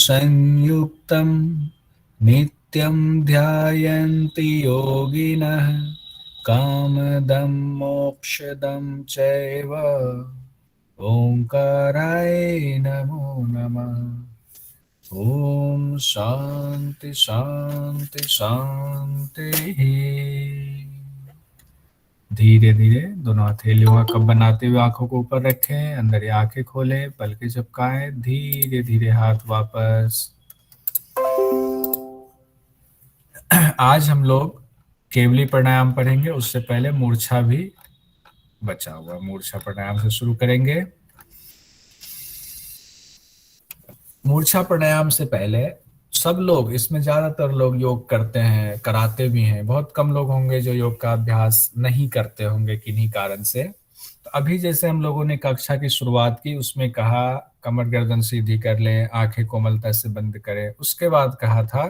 संयुक्तं नित्यं ध्यायन्ति योगिनः कामदं मोक्षदं चैव ओंकाराय नमो नमः। ओम शांति शांति शांति। धीरे धीरे दोनों हथेलियों का कप बनाते हुए आंखों को ऊपर रखें, अंदर ही आंखें खोलें, पलकें झपकाएं, धीरे धीरे हाथ वापस। आज हम लोग केवली प्राणायाम पढ़ेंगे, उससे पहले मूर्छा भी बचा हुआ। मूर्छा प्राणायाम से शुरू करेंगे। मूर्छा प्राणायाम से पहले सब लोग, इसमें ज्यादातर लोग योग करते हैं, कराते भी हैं, बहुत कम लोग होंगे जो योग का अभ्यास नहीं करते होंगे किन्हीं कारण से। तो अभी जैसे हम लोगों ने कक्षा की शुरुआत की, उसमें कहा कमर गर्दन सीधी कर लें, आंखें कोमलता से बंद करें। उसके बाद कहा था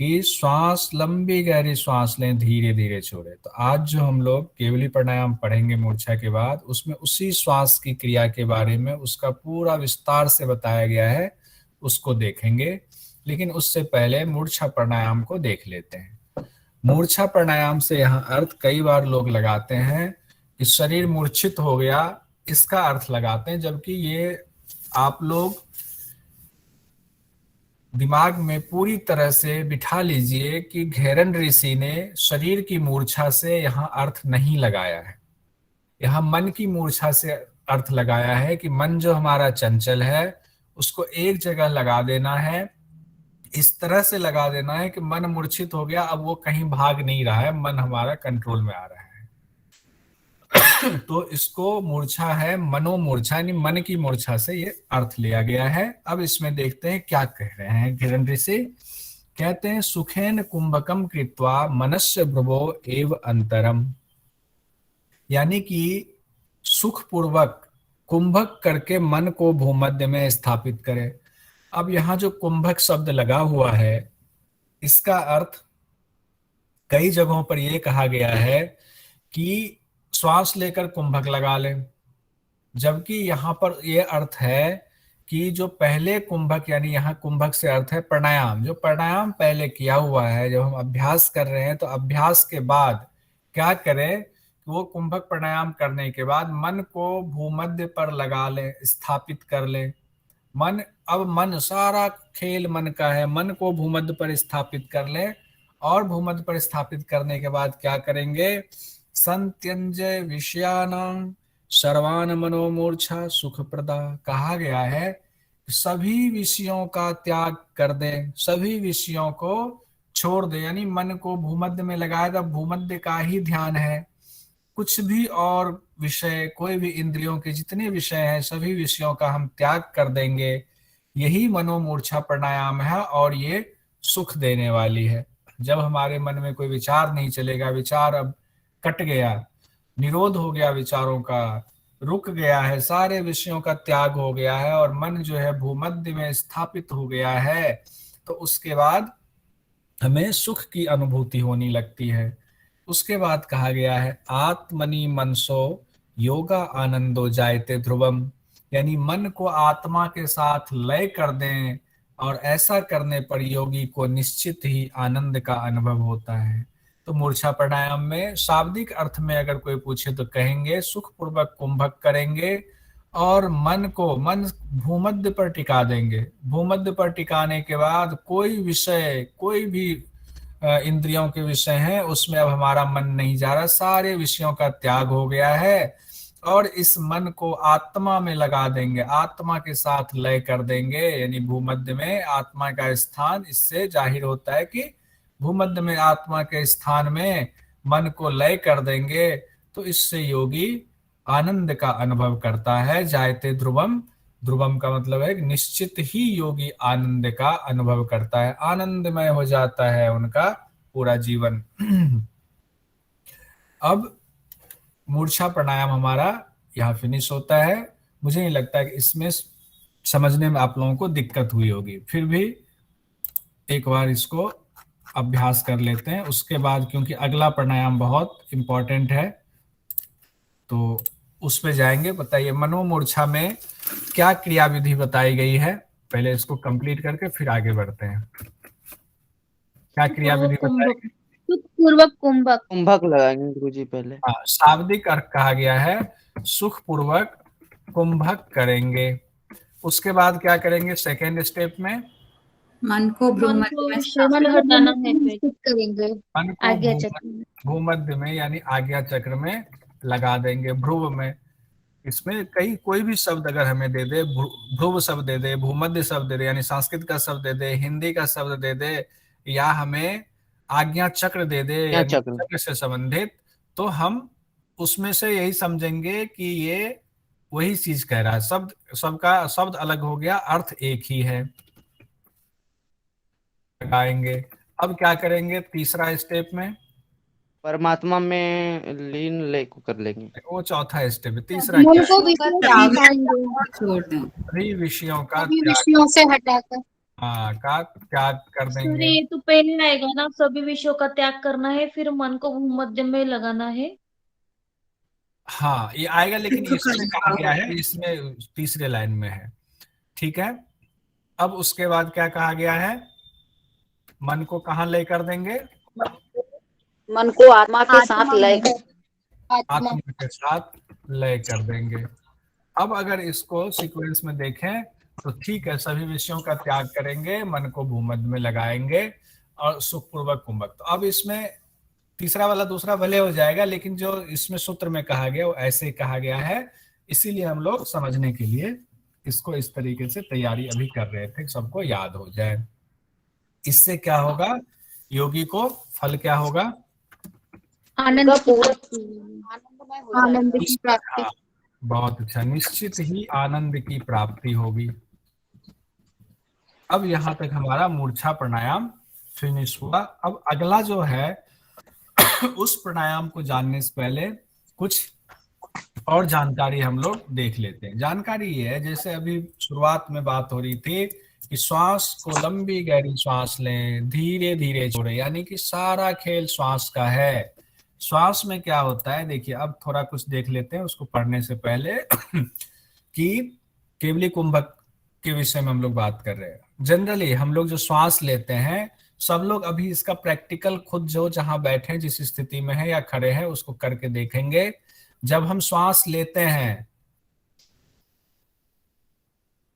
कि श्वास, लंबी गहरी श्वास लें, धीरे धीरे छोड़ें। तो आज जो हम लोग केवली प्राणायाम पढ़ेंगे मूर्छा के बाद, उसमें उसी श्वास की क्रिया के बारे में उसका पूरा विस्तार से बताया गया है, उसको देखेंगे। लेकिन उससे पहले मूर्छा प्राणायाम को देख लेते हैं। मूर्छा प्राणायाम से यहाँ अर्थ कई बार लोग लगाते हैं कि शरीर मूर्छित हो गया, इसका अर्थ लगाते हैं, जबकि ये आप लोग दिमाग में पूरी तरह से बिठा लीजिए कि घेरन ऋषि ने शरीर की मूर्छा से यहाँ अर्थ नहीं लगाया है। यहाँ मन की मूर्छा से अर्थ लगाया है कि मन जो हमारा चंचल है उसको एक जगह लगा देना है, इस तरह से लगा देना है कि मन मूर्छित हो गया, अब वो कहीं भाग नहीं रहा है, मन हमारा कंट्रोल में आ रहा है। तो इसको मूर्छा है, मनोमूर्छा, यानी मन की मूर्छा से ये अर्थ लिया गया है। अब इसमें देखते हैं क्या कह रहे हैं घेरन ऋषि। कहते हैं सुखेन कुंभकम कृत्वा मनस्य भ्रुवो एव अंतरम, यानी कि सुख पूर्वक कुंभक करके मन को भूमध्य में स्थापित करे। अब यहाँ जो कुंभक शब्द लगा हुआ है, इसका अर्थ कई जगहों पर यह कहा गया है कि श्वास लेकर कुंभक लगा लें, जबकि यहाँ पर यह अर्थ है कि जो पहले कुंभक, यानी यहाँ कुंभक से अर्थ है प्राणायाम, जो प्राणायाम पहले किया हुआ है, जब हम अभ्यास कर रहे हैं तो अभ्यास के बाद क्या करें, वो कुंभक प्राणायाम करने के बाद मन को भूमध्य पर लगा लें, स्थापित कर लें। अब मन, सारा खेल मन का है, मन को भूमध्य पर स्थापित कर लें। और भूमध्य पर स्थापित करने के बाद क्या करेंगे, संत्यंजय विषयानां सर्वान मनोमूर्छा सुख प्रदा, कहा गया है सभी विषयों का त्याग कर दें, सभी विषयों को छोड़ दे, यानी मन को भूमध्य में लगाए, तो भूमध्य का ही ध्यान है। कुछ भी और विषय, कोई भी इंद्रियों के जितने विषय हैं, सभी विषयों का हम त्याग कर देंगे। यही मनोमूर्छा प्राणायाम है और ये सुख देने वाली है। जब हमारे मन में कोई विचार नहीं चलेगा, विचार अब कट गया, निरोध हो गया, विचारों का रुक गया है, सारे विषयों का त्याग हो गया है और मन जो है भूमध्य में स्थापित हो गया है, तो उसके बाद हमें सुख की अनुभूति होने लगती है। उसके बाद कहा गया है आत्मनि मनसो योगा आनंदो जायते ध्रुवम, यानी मन को आत्मा के साथ लय कर दें, और ऐसा करने पर योगी को निश्चित ही आनंद का अनुभव होता है। तो मूर्छा प्राणायाम में शाब्दिक अर्थ में अगर कोई पूछे तो कहेंगे सुख पूर्वक कुंभक करेंगे और मन भूमध्य पर टिका देंगे। भूमध्य पर टिकाने के बाद कोई विषय, कोई भी इंद्रियों के विषय हैं उसमें अब हमारा मन नहीं जा रहा, सारे विषयों का त्याग हो गया है, और इस मन को आत्मा में लगा देंगे, आत्मा के साथ लय कर देंगे, यानी भूमध्य में आत्मा का स्थान। इससे जाहिर होता है कि भूमध्य में आत्मा के स्थान में मन को लय कर देंगे, तो इससे योगी आनंद का अनुभव करता है। जायते ध्रुवम, ध्रुवम का मतलब है कि निश्चित ही योगी आनंद का अनुभव करता है, आनंदमय हो जाता है उनका पूरा जीवन। अब मूर्छा प्राणायाम हमारा यहाँ फिनिश होता है। मुझे नहीं लगता कि इसमें समझने में आप लोगों को दिक्कत हुई होगी, फिर भी एक बार इसको अभ्यास कर लेते हैं। उसके बाद क्योंकि अगला प्राणायाम बहुत इंपॉर्टेंट है तो उस पे जाएंगे। बताइए मनोमूर्छा में क्या क्रिया विधि बताई गई है। पहले इसको कंप्लीट करके फिर आगे बढ़ते हैं। क्या क्रियाविधि कुंभक, बताएंगे? सुखपूर्वक कुंभक। कुंभक लगाएंगे गुरुजी पहले। हाँ, शाब्दिक अर्थ कहा गया है सुखपूर्वक कुंभक करेंगे। उसके बाद क्या करेंगे सेकेंड स्टेप में? मन को मन भ्रूमध्य को में विषय से हटाना है, फिर करेंगे मन को आज्ञा चक्र में। भूमध्य में यानी आज्ञा चक्र में लगा देंगे, भ्रुव में। इसमें कई कोई भी शब्द अगर हमें दे दे, भ्रुव शब्द दे दे, भूमध्य शब्द दे दे, यानी संस्कृत का शब्द दे दे, हिंदी का शब्द दे दे, या हमें आज्ञा चक्र दे दे क्या यानी चक्र? चक्र से संबंधित, तो हम उसमें से यही समझेंगे कि ये वही चीज कह रहा है। शब्द सबका शब्द अलग हो गया, अर्थ एक ही है। लगाएंगे। अब क्या करेंगे तीसरा स्टेप में? परमात्मा में लीन ले को कर लेंगे। वो चौथा स्टेप है। तीसरा मन क्या? को विषय से हटाएंगे, छोड़ दें। सभी विषयों का सभी त्याग, विषयों से हटाकर। हाँ, का त्याग कर सूर्य, देंगे। ये तो पहले आएगा ना, सभी विषयों का त्याग करना है, फिर मन को भूमध्य में लगाना है। हाँ, ये आएगा, लेकिन इसमें कहा गया है, इसमें तीसरे लाइन में है। ठीक है। अब उसके बाद क्या कहा गया है? मन को कहाँ लय कर देंगे? मन को आत्मा के साथ लय कर, आत्मा आत्मा के साथ लय कर देंगे। अब अगर इसको सीक्वेंस में देखें तो ठीक है, सभी विषयों का त्याग करेंगे, मन को भूमध्य में लगाएंगे और सुखपूर्वक कुंभक। तो अब इसमें तीसरा वाला दूसरा भले हो जाएगा, लेकिन जो इसमें सूत्र में कहा गया वो ऐसे ही कहा गया है, इसीलिए हम लोग समझने के लिए इसको इस तरीके से तैयारी अभी कर रहे थे, सबको याद हो जाए। इससे क्या होगा? योगी को फल क्या होगा? आनंद की प्राप्ति, आनंदमय हो आनंद जाएगा। की प्राप्ति। हाँ, बहुत अच्छा, निश्चित ही आनंद की प्राप्ति होगी। अब यहां तक हमारा मूर्छा प्राणायाम फिनिश हुआ। अब अगला जो है उस प्राणायाम को जानने से पहले कुछ और जानकारी हम लोग देख लेते हैं। जानकारी ये है, जैसे अभी शुरुआत में बात हो रही थी कि श्वास को लंबी गहरी श्वास लें, धीरे धीरे छोड़ें, यानी कि सारा खेल श्वास का है। श्वास में क्या होता है देखिए, अब थोड़ा कुछ देख लेते हैं उसको पढ़ने से पहले कि केवली कुंभक के विषय में हम लोग बात कर रहे हैं। जनरली हम लोग जो श्वास लेते हैं, सब लोग अभी इसका प्रैक्टिकल खुद जो जहां बैठे जिस स्थिति में है या खड़े हैं उसको करके देखेंगे। जब हम श्वास लेते हैं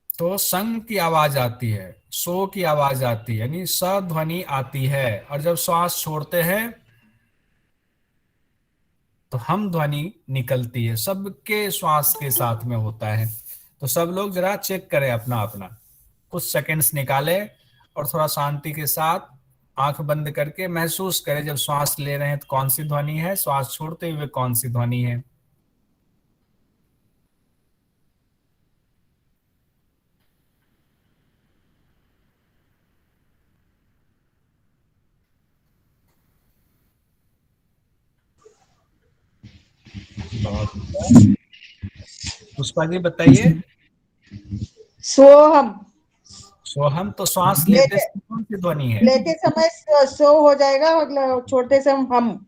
तो संग की आवाज आती है, सो की आवाज आती है, यानी स ध्वनि आती है, और जब श्वास छोड़ते हैं तो हम ध्वनि निकलती है। सबके श्वास के साथ में होता है। तो सब लोग जरा चेक करें अपना अपना, कुछ सेकंड्स निकाले और थोड़ा शांति के साथ आंख बंद करके महसूस करें, जब श्वास ले रहे हैं तो कौन सी ध्वनि है, श्वास छोड़ते हुए कौन सी ध्वनि है। पुष्पा जी बताइए। सोहम, सोहम तो श्वास लेते समय कौन सी ध्वनि है? लेते समय सो हो जाएगा, मतलब छोटे से हम।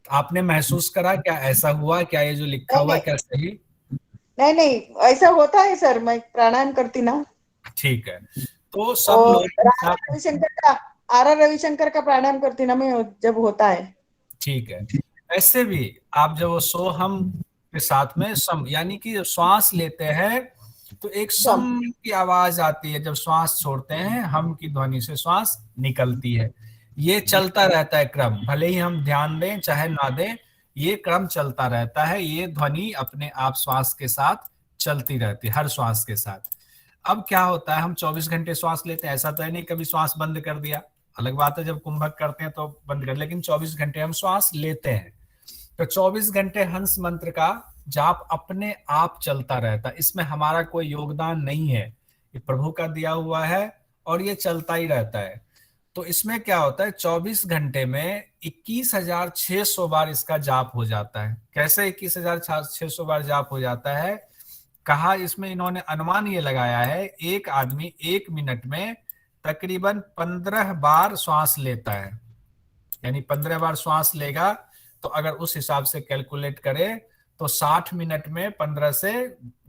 आपने महसूस करा क्या, ऐसा हुआ क्या? ये जो लिखा हुआ है क्या सही? नहीं नहीं, ऐसा होता है सर, मैं प्राणायाम करती ना। ठीक है, तो सब और लोग आर आर रविशंकर का प्राणायाम करती ना मैं, जब होता है। ठीक है, ऐसे भी आप जब सोहम के साथ में सम, यानी कि श्वास लेते हैं तो एक सम की आवाज आती है, जब श्वास छोड़ते हैं हम की ध्वनि से श्वास निकलती है। ये चलता रहता है क्रम, भले ही हम ध्यान दें चाहे ना दें, ये क्रम चलता रहता है। ये ध्वनि अपने आप श्वास के साथ चलती रहती है, हर श्वास के साथ। अब क्या होता है, हम 24 घंटे श्वास लेते हैं, ऐसा तो है नहीं कभी श्वास बंद कर दिया। अलग बात है जब कुंभक करते हैं तो बंद कर, लेकिन 24 घंटे हम श्वास लेते हैं। तो 24 घंटे हंस मंत्र का जाप अपने आप चलता रहता है, इसमें हमारा कोई योगदान नहीं है, ये प्रभु का दिया हुआ है और ये चलता ही रहता है। तो इसमें क्या होता है, 24 घंटे में 21,600 बार इसका जाप हो जाता है। कैसे 21,600 बार जाप हो जाता है? कहा इसमें इन्होंने अनुमान ये लगाया है, एक आदमी 1 मिनट में तकरीबन 15 बार श्वास लेता है, यानी 15 बार श्वास लेगा। तो अगर उस हिसाब से कैलकुलेट करें तो 60 मिनट में 15 से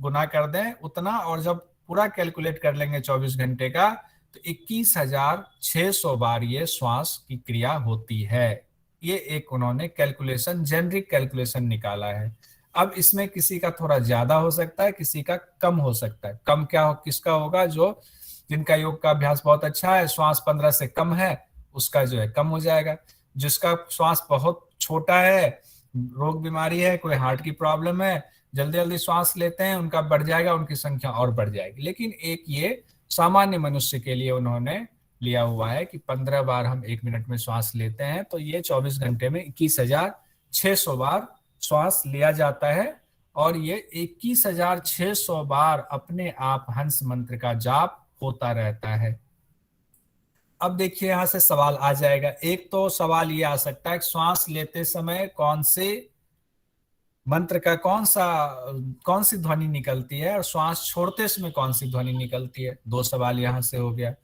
गुना कर दें उतना, और जब पूरा कैलकुलेट कर लेंगे 24 घंटे का, तो 21,600 बार ये श्वास की क्रिया होती है। ये एक उन्होंने कैलकुलेशन, जेनरिक कैलकुलेशन निकाला है। अब इसमें किसी का थोड़ा ज्यादा हो सकता है, किसी का कम हो सकता है। कम क्या हो, किसका होगा? जो जिनका योग का अभ्यास बहुत अच्छा है, श्वास 15 से कम है, उसका जो है कम हो जाएगा। जिसका श्वास बहुत छोटा है, रोग बीमारी है, कोई हार्ट की प्रॉब्लम है, जल्दी जल्दी श्वास लेते हैं, उनका बढ़ जाएगा, उनकी संख्या और बढ़ जाएगी। लेकिन एक ये सामान्य मनुष्य के लिए उन्होंने लिया हुआ है कि 15 बार हम 1 मिनट में श्वास लेते हैं, तो ये 24 घंटे में 21,600 बार श्वास लिया जाता है। और ये 21,600 बार अपने आप हंस मंत्र का जाप होता रहता है। अब देखिए यहां से सवाल आ जाएगा। एक तो सवाल ये आ सकता है कि श्वास लेते समय कौन से मंत्र का कौन सी ध्वनि निकलती है, और श्वास छोड़ते समय कौन सी ध्वनि निकलती है। दो सवाल यहां से हो गया।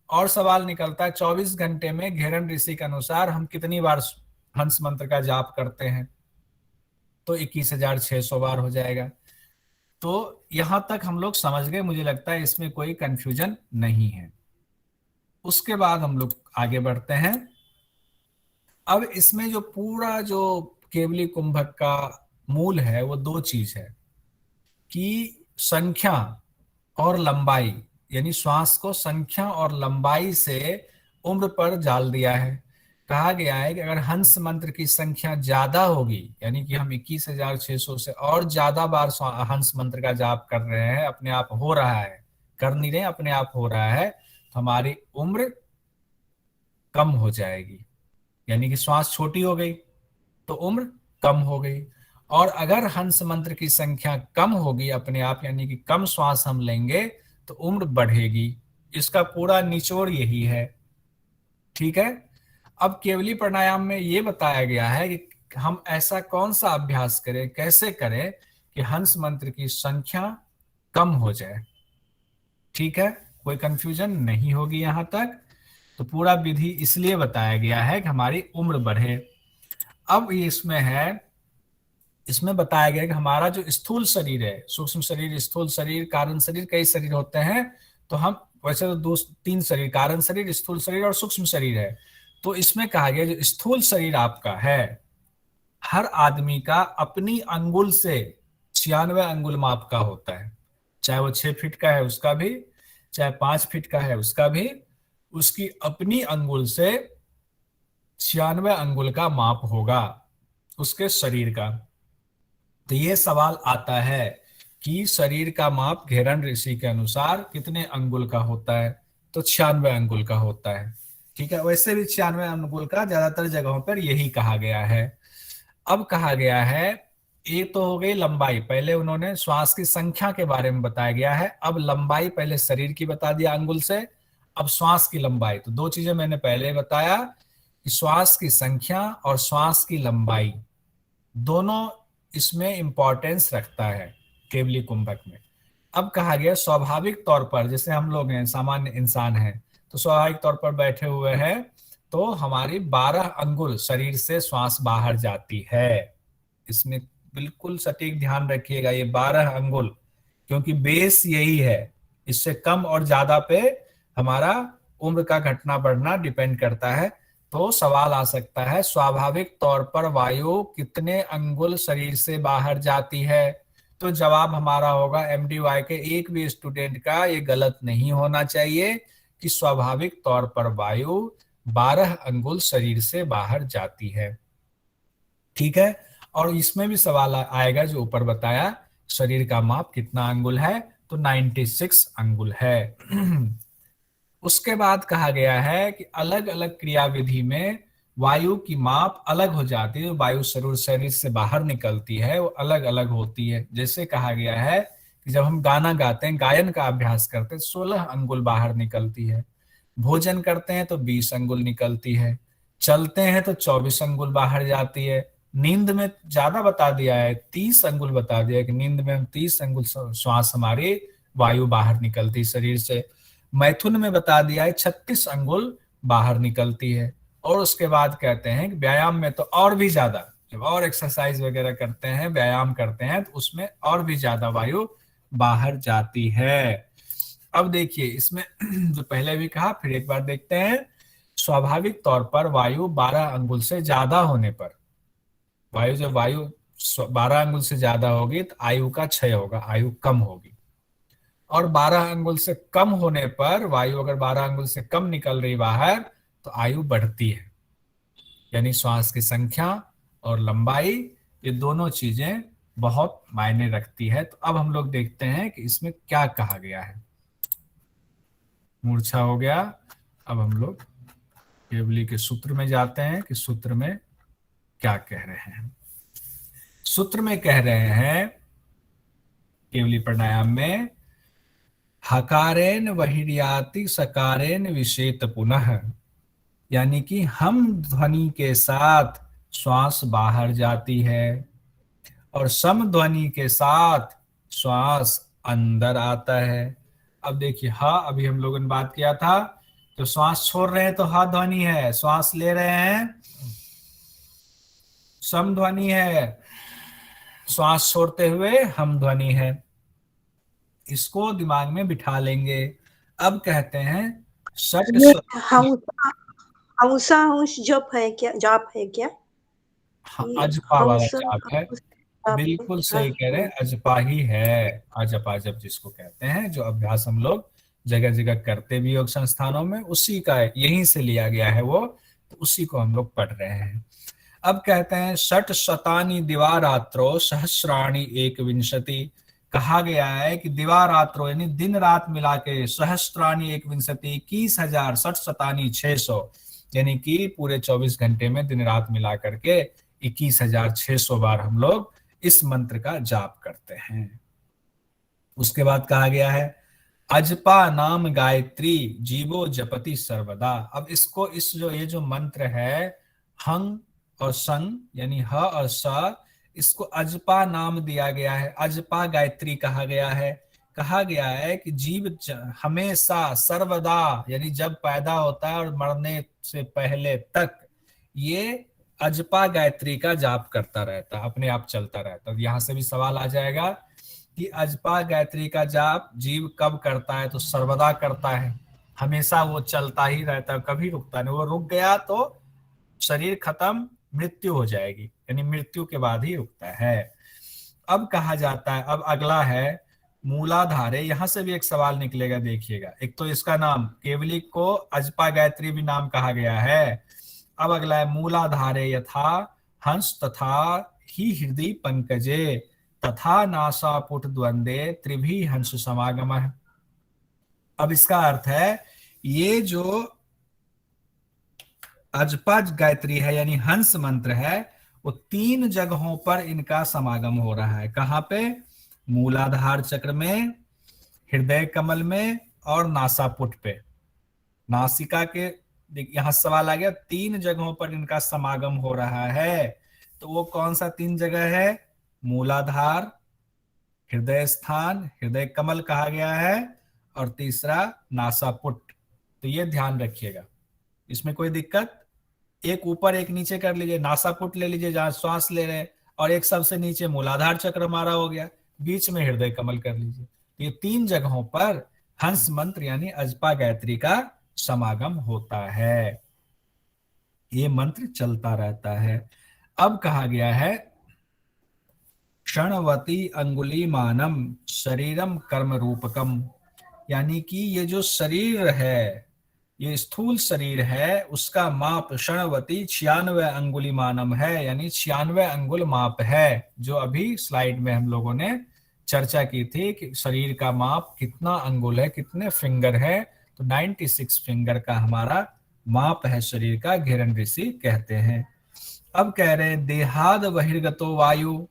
और सवाल निकलता है 24 घंटे में घेरन ऋषि के अनुसार हम कितनी बार हंस मंत्र का जाप करते हैं, तो 21,600 बार हो जाएगा। तो यहां तक हम लोग समझ गए, मुझे लगता है इसमें कोई कंफ्यूजन नहीं है। उसके बाद हम लोग आगे बढ़ते हैं। अब इसमें जो पूरा जो केवली कुंभक का मूल है वो दो चीज है कि संख्या और लंबाई, यानी श्वास को संख्या और लंबाई से उम्र पर जाल दिया है। कहा गया है कि अगर हंस मंत्र की संख्या ज्यादा होगी, यानी कि हम 21,600 से और ज्यादा बार हंस मंत्र का जाप कर रहे हैं, अपने आप हो रहा है, कर नहीं रहे, अपने आप हो रहा है, तो हमारी उम्र कम हो जाएगी। यानी कि श्वास छोटी हो गई तो उम्र कम हो गई। और अगर हंस मंत्र की संख्या कम होगी अपने आप, यानी कि कम श्वास हम लेंगे, तो उम्र बढ़ेगी। इसका पूरा निचोड़ यही है। ठीक है। अब केवली प्राणायाम में ये बताया गया है कि हम ऐसा कौन सा अभ्यास करें, कैसे करें कि हंस मंत्र की संख्या कम हो जाए। ठीक है, कोई कंफ्यूजन नहीं होगी यहां तक। तो पूरा विधि इसलिए बताया गया है कि हमारी उम्र बढ़े। अब इसमें है, इसमें बताया गया कि हमारा जो स्थूल शरीर है, सूक्ष्म शरीर, स्थूल शरीर, कारण शरीर, कई शरीर होते हैं। तो हम वैसे तो 3 शरीर, कारण शरीर, स्थूल शरीर और सूक्ष्म शरीर है। तो इसमें कहा गया जो स्थूल शरीर आपका है, हर आदमी का अपनी अंगुल से 96 अंगुल माप का होता है। चाहे वो 6 फीट का है उसका भी, चाहे 5 फीट का है उसका भी, उसकी अपनी अंगुल से 96 अंगुल का माप होगा उसके शरीर का। तो ये सवाल आता है कि शरीर का माप घेरन ऋषि के अनुसार कितने अंगुल का होता है, तो 96 अंगुल का होता है। ठीक है, वैसे भी 96 अंगुल का ज्यादातर जगहों पर यही कहा गया है। अब कहा गया है, ये तो हो गई लंबाई, पहले उन्होंने श्वास की संख्या के बारे में बताया गया है। अब लंबाई पहले शरीर की बता दिया अंगुल से, अब श्वास की लंबाई। तो दो चीजें मैंने पहले बताया कि श्वास की संख्या और श्वास की लंबाई दोनों इसमें इंपॉर्टेंस रखता है केवली कुंभक में। अब कहा गया स्वाभाविक तौर पर, जैसे हम लोग हैं, सामान्य इंसान हैं, तो स्वाभाविक तौर पर बैठे हुए हैं, तो हमारी 12 अंगुल शरीर से श्वास बाहर जाती है। इसमें बिल्कुल सटीक ध्यान रखिएगा, ये 12 अंगुल, क्योंकि बेस यही है। इससे कम और ज्यादा पे हमारा उम्र का घटना बढ़ना डिपेंड करता है। तो सवाल आ सकता है, स्वाभाविक तौर पर वायु कितने अंगुल शरीर से बाहर जाती है? तो जवाब हमारा होगा, MDY के एक भी स्टूडेंट का ये गलत नहीं होना चाहिए कि स्वाभाविक तौर पर वायु 12 अंगुल शरीर से बाहर जाती है। ठीक है। और इसमें भी सवाल आएगा जो ऊपर बताया, शरीर का माप कितना अंगुल है, तो 96 अंगुल है। उसके बाद कहा गया है कि अलग अलग क्रिया विधि में वायु की माप अलग हो जाती है। वायु शरीर से बाहर निकलती है वो अलग अलग होती है। जैसे कहा गया है कि जब हम गाना गाते हैं, गायन का अभ्यास करते हैं, 16 अंगुल बाहर निकलती है। भोजन करते हैं तो 20 अंगुल निकलती है। चलते हैं तो 24 अंगुल बाहर जाती है। नींद में ज्यादा बता दिया है, 30 अंगुल बता दिया है कि नींद में हम 30 अंगुल श्वास हमारी वायु बाहर निकलती शरीर से। मैथुन में बता दिया है 36 अंगुल बाहर निकलती है। और उसके बाद कहते हैं कि व्यायाम में तो और भी ज्यादा, जब और एक्सरसाइज वगैरह करते हैं, व्यायाम करते हैं, तो उसमें और भी ज्यादा वायु बाहर जाती है। अब देखिए इसमें जो पहले भी कहा फिर एक बार देखते हैं। स्वाभाविक तौर पर वायु 12 अंगुल से ज्यादा होने पर, जब वायु 12 अंगुल से ज्यादा होगी तो आयु का क्षय होगा, आयु कम होगी। और 12 अंगुल से कम होने पर, वायु अगर 12 अंगुल से कम निकल रही बाहर तो आयु बढ़ती है। यानी श्वास की संख्या और लंबाई, ये दोनों चीजें बहुत मायने रखती है। तो अब हम लोग देखते हैं कि इसमें क्या कहा गया है। मूर्छा हो गया। अब हम लोग केवली के सूत्र में जाते हैं कि सूत्र में क्या कह रहे हैं। सूत्र में कह रहे हैं केवली प्राणायाम में, हकारेन वहिर्याति सकारेन विषेत पुनः, यानी कि हम ध्वनि के साथ श्वास बाहर जाती है और सम ध्वनि के साथ श्वास अंदर आता है। अब देखिए हा, अभी हम लोगों ने बात किया था, तो श्वास छोड़ रहे हैं तो हा ध्वनि है, श्वास ले रहे हैं सम ध्वनि है, श्वास छोड़ते हुए हम ध्वनि है। इसको दिमाग में बिठा लेंगे। अब कहते हैं षट ये हंसा हंस जप है क्या, जाप है क्या? ये अजपा वाला हंसा जाप है। हंस जाप बिल्कुल है। सही कह रहे हैं, अजपा ही है। अजपा जप जिसको कहते हैं, जो अभ्यास हम लोग जगह जगह करते भी योग संस्थानों में, उसी का यहीं से लिया गया है वो, तो उसी को हम लोग पढ़ रहे हैं। अब कहते हैं षट शतानि दिवारात्रो सहस्राणि एक विंशति। कहा गया है कि दिवारात्रो यानी दिन रात मिला के, सहस्त्राणी एक विंशति 21,000, षट शतानी 600, यानी कि पूरे 24 घंटे में दिन रात मिला करके 21,600 बार हम लोग इस मंत्र का जाप करते हैं। उसके बाद कहा गया है अजपा नाम गायत्री जीवो जपति सर्वदा। अब इसको ये जो मंत्र है, हंग और संग यानी ह और स, इसको अजपा नाम दिया गया है, अजपा गायत्री कहा गया है। कहा गया है कि जीव हमेशा सर्वदा, यानी जब पैदा होता है और मरने से पहले तक, ये अजपा गायत्री का जाप करता रहता, अपने आप चलता रहता। यहाँ से भी सवाल आ जाएगा कि अजपा गायत्री का जाप जीव कब करता है, तो सर्वदा करता है, हमेशा वो चलता ही रहता है, कभी रुकता नहीं। वो रुक गया तो शरीर खत्म, मृत्यु हो जाएगी, यानी मृत्यु के बाद ही रुकता है। अब कहा जाता है, अब अगला है मूलाधारे। यहां से भी एक सवाल निकलेगा, देखिएगा। एक तो इसका नाम केवली को अजपा गायत्री भी नाम कहा गया है। अब अगला है मूलाधारे यथा हंस तथा ही हृदय पंकजे तथा नासापुट द्वंद्वे त्रिभी हंस समागम है। अब इसका अर्थ है, ये जो अजपा गायत्री है यानी हंस मंत्र है, वो 3 जगहों पर इनका समागम हो रहा है। कहाँ पे? मूलाधार चक्र में, हृदय कमल में और नासापुट पे। नासिका के, यहां सवाल आ गया, 3 जगहों पर इनका समागम हो रहा है। तो वो कौन सा 3 जगह है? मूलाधार, हृदय स्थान, हृदय कमल कहा गया है, और तीसरा नासापुट। तो ये ध्यान रखिएगा, इसमें कोई दिक्कत? एक ऊपर एक नीचे कर लीजिए, नासापुट ले लीजिए जहां श्वास ले रहे हैं, और एक सबसे नीचे मूलाधार चक्र हमारा हो गया, बीच में हृदय कमल कर लीजिए। तो ये 3 जगहों पर हंस मंत्र यानी अजपा गायत्री का समागम होता है। ये मंत्र चलता रहता है। अब कहा गया है क्षणवती अंगुली मानम शरीरम कर्म रूपकम, यानी कि ये जो शरीर है, ये स्थूल शरीर है, उसका माप क्षणवती 96 अंगुली मानम है, यानी 96 अंगुल माप है। जो अभी स्लाइड में हम लोगों ने चर्चा की थी कि शरीर का माप कितना अंगुल है, कितने फिंगर है, तो 96 फिंगर का हमारा माप है शरीर का, घेरन ऋषि कहते हैं। अब कह रहे हैं देहाद बहिर्गतो वायु,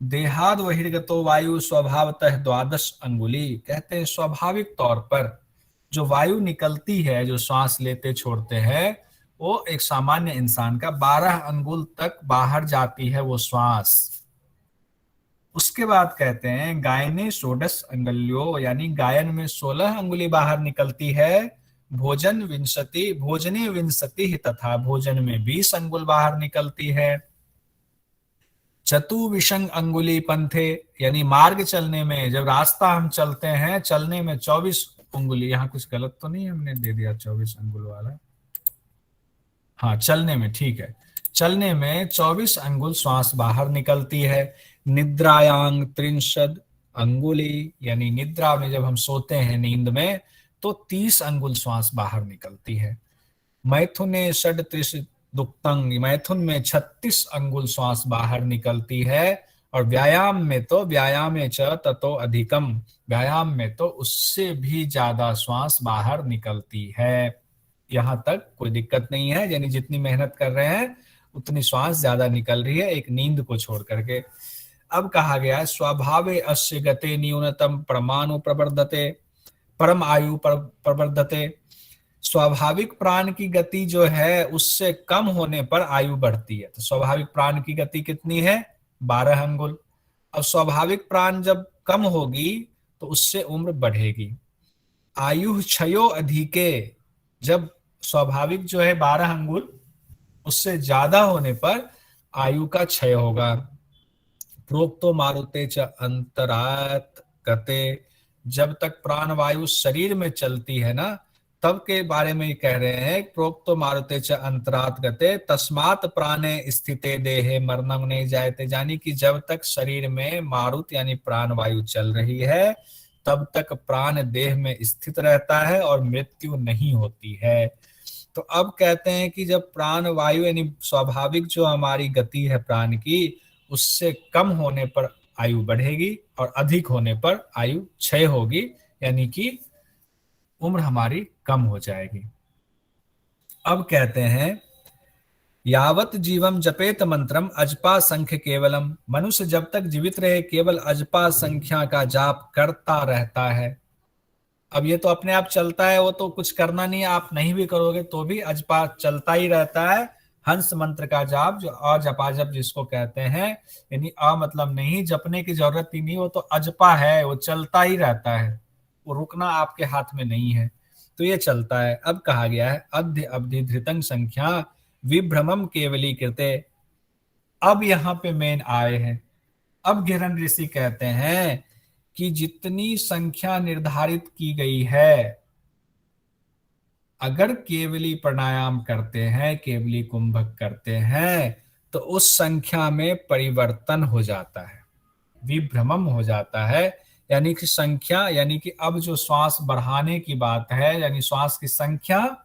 देहाद बहिर्गतो वायु स्वभावतः 12 अंगुली। कहते हैं स्वाभाविक तौर पर जो वायु निकलती है, जो श्वास लेते छोड़ते हैं, वो एक सामान्य इंसान का 12 अंगुल तक बाहर जाती है वो श्वास। उसके बाद कहते हैं गायने 16 अंगुल्यो, यानी गायन में 16 अंगुली बाहर निकलती है। भोजन विंशति, भोजने विंशति तथा भोजन में 20 अंगुल बाहर निकलती है। चतुविशंग अंगुली पंथे, यानी मार्ग चलने में, जब रास्ता हम चलते हैं, चलने में 24 अंगुली, यहाँ कुछ गलत तो नहीं हमने दे दिया 24 अंगुल वाला, हाँ चलने में ठीक है, चलने में 24 अंगुल श्वास बाहर निकलती है। निद्रायांग त्रिंशद अंगुली, यानी निद्रा में जब हम सोते हैं नींद में तो 30 अंगुल श्वास बाहर निकलती है। मैथुने षड त्रिश दुक्तंग, मैथुन में 36 अंगुल श्वास बाहर निकलती है। और व्यायाम में तो व्यायामे च ततो अधिकम, व्यायाम में तो उससे भी ज्यादा श्वास बाहर निकलती है। यहां तक कोई दिक्कत नहीं है, यानी जितनी मेहनत कर रहे हैं उतनी श्वास ज्यादा निकल रही है, एक नींद को छोड़ करके। अब कहा गया स्वभावे अस्य गते न्यूनतम परमाणु प्रवर्धते, परम आयु प्रवर्धते। स्वाभाविक प्राण की गति जो है उससे कम होने पर आयु बढ़ती है। तो स्वाभाविक प्राण की गति कितनी है? 12 अंगुल। अब स्वाभाविक प्राण जब कम होगी तो उससे उम्र बढ़ेगी। आयु क्षयो अधिके, जब स्वाभाविक जो है 12 अंगुल, उससे ज्यादा होने पर आयु का क्षय होगा। प्रोक्तो मारुते च अंतरात गते, जब तक प्राणवायु शरीर में चलती है ना, तब के बारे में कह रहे हैं। प्रोक्तो मारुते च अंतरात गते तस्मात् प्राणे स्थिते देहे मरणम नहीं जायते, यानी कि जब तक शरीर में मारुत यानी प्राणवायु चल रही है तब तक प्राण देह में स्थित रहता है और मृत्यु नहीं होती है। तो अब कहते हैं कि जब प्राण वायु यानी स्वाभाविक जो हमारी गति है प्राण की, उससे कम होने पर आयु बढ़ेगी और अधिक होने पर आयु क्षय होगी, यानी कि उम्र हमारी कम हो जाएगी। अब कहते हैं यावत जीवम जपेत मंत्रम अजपा संख्य केवलम, मनुष्य जब तक जीवित रहे केवल अजपा संख्या का जाप करता रहता है। अब ये तो अपने आप चलता है, वो तो कुछ करना नहीं है, आप नहीं भी करोगे तो भी अजपा चलता ही रहता है। हंस मंत्र का जाप, जो अजपाजप जिसको कहते हैं, यानी अ मतलब नहीं, जपने की जरूरत ही नहीं, वो तो अजपा है, वो चलता ही रहता है, वो रुकना आपके हाथ में नहीं है, तो ये चलता है। अब कहा गया है अध्य अवधि धृतंग संख्या विभ्रमम केवली कृते। अब यहाँ पे मेन आए हैं। अब गिरन ऋषि कहते हैं कि जितनी संख्या निर्धारित की गई है, अगर केवली प्राणायाम करते हैं, केवली कुंभक करते हैं, तो उस संख्या में परिवर्तन हो जाता है, विभ्रमम हो जाता है। यानी कि संख्या, यानी कि अब जो श्वास बढ़ाने की बात है, यानी श्वास की संख्या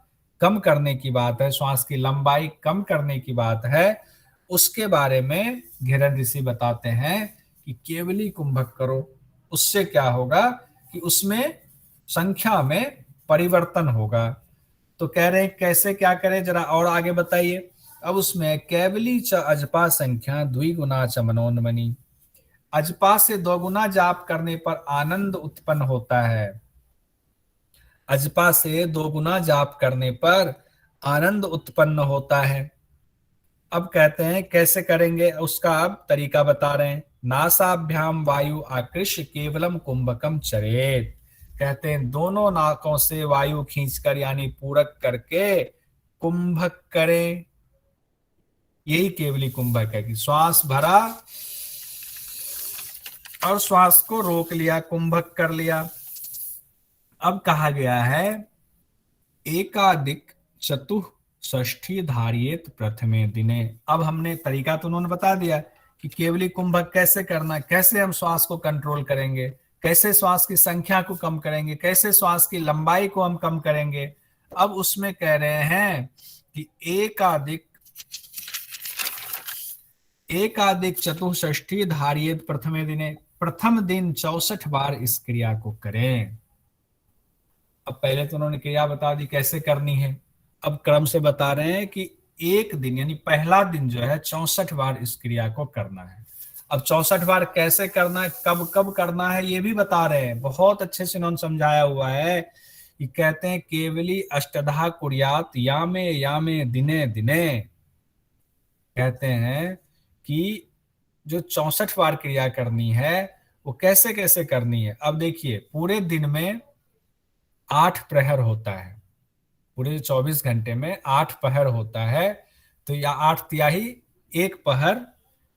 कम करने की बात है, श्वास की लंबाई कम करने की बात है, उसके बारे में घिरन ऋषि बताते हैं कि केवली कुंभक करो। उससे क्या होगा कि उसमें संख्या में परिवर्तन होगा। तो कह रहे हैं कैसे क्या करें, जरा और आगे बताइए। अब उसमें केवली च अजपा संख्या द्विगुना च मनोन्मनी, अजपा से 2 गुना जाप करने पर आनंद उत्पन्न होता है। अजपा से 2 गुना जाप करने पर आनंद उत्पन्न होता है। अब कहते हैं कैसे करेंगे, उसका अब तरीका बता रहे हैं। नासाभ्याम वायु आकृष्य केवलम कुंभकम चरेत, कहते हैं दोनों नाकों से वायु खींचकर यानी पूरक करके कुंभक करें। यही केवली कुंभक है कि श्वास भरा और श्वास को रोक लिया, कुंभक कर लिया। अब कहा गया है एकाधिक चतुष्षष्ठी धारियेत प्रथमे दिने। अब हमने तरीका तो उन्होंने बता दिया कि केवली कुंभक कैसे करना, कैसे हम श्वास को कंट्रोल करेंगे, कैसे श्वास की संख्या को कम करेंगे, कैसे श्वास की लंबाई को हम कम करेंगे। अब उसमें कह रहे हैं कि एकाधिक चतुष्षष्ठी धारियेत प्रथमे दिने, प्रथम दिन 64 बार इस क्रिया को करें। अब पहले तो उन्होंने क्रिया बता दी कैसे करनी है, अब क्रम से बता रहे हैं कि एक दिन यानी पहला दिन जो है 64 बार इस क्रिया को करना है। अब 64 बार कैसे करना है, कब कब करना है, ये भी बता रहे हैं। बहुत अच्छे से उन्होंने समझाया हुआ है कि कहते हैं केवली अष्टधा कुर्यात यामे दिने दिने, कहते हैं कि जो 64 बार क्रिया करनी है वो कैसे कैसे करनी है। अब देखिए पूरे दिन में 8 प्रहर होता है, पूरे 24 घंटे में 8 पहर होता है, तो या 8 तिहाई 1 पहर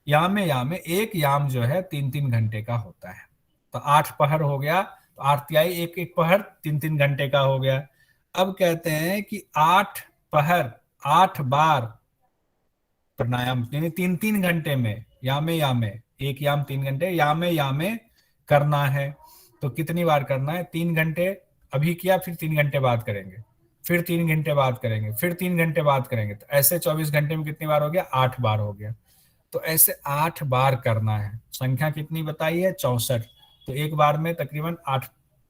यामे यामे, एक याम जो है 3-3 घंटे का होता है। तो 8 पहर हो गया, तो 8 तिहाई, एक एक पहर 3-3 घंटे का हो गया। अब कहते हैं कि 8 पहर 8 बार प्राणायाम, यानी 3-3 घंटे में, यामे यामे, एक याम 3 घंटे, यामे यामे करना है। तो कितनी बार करना है? 3 घंटे अभी किया, फिर 3 घंटे बाद करेंगे, फिर 3 घंटे बाद करेंगे, फिर 3 घंटे बाद करेंगे। तो ऐसे 24 घंटे में कितनी बार हो गया? 8 बार हो गया। तो ऐसे 8 बार करना है। संख्या कितनी बताई है? 64। तो एक बार में तकरीबन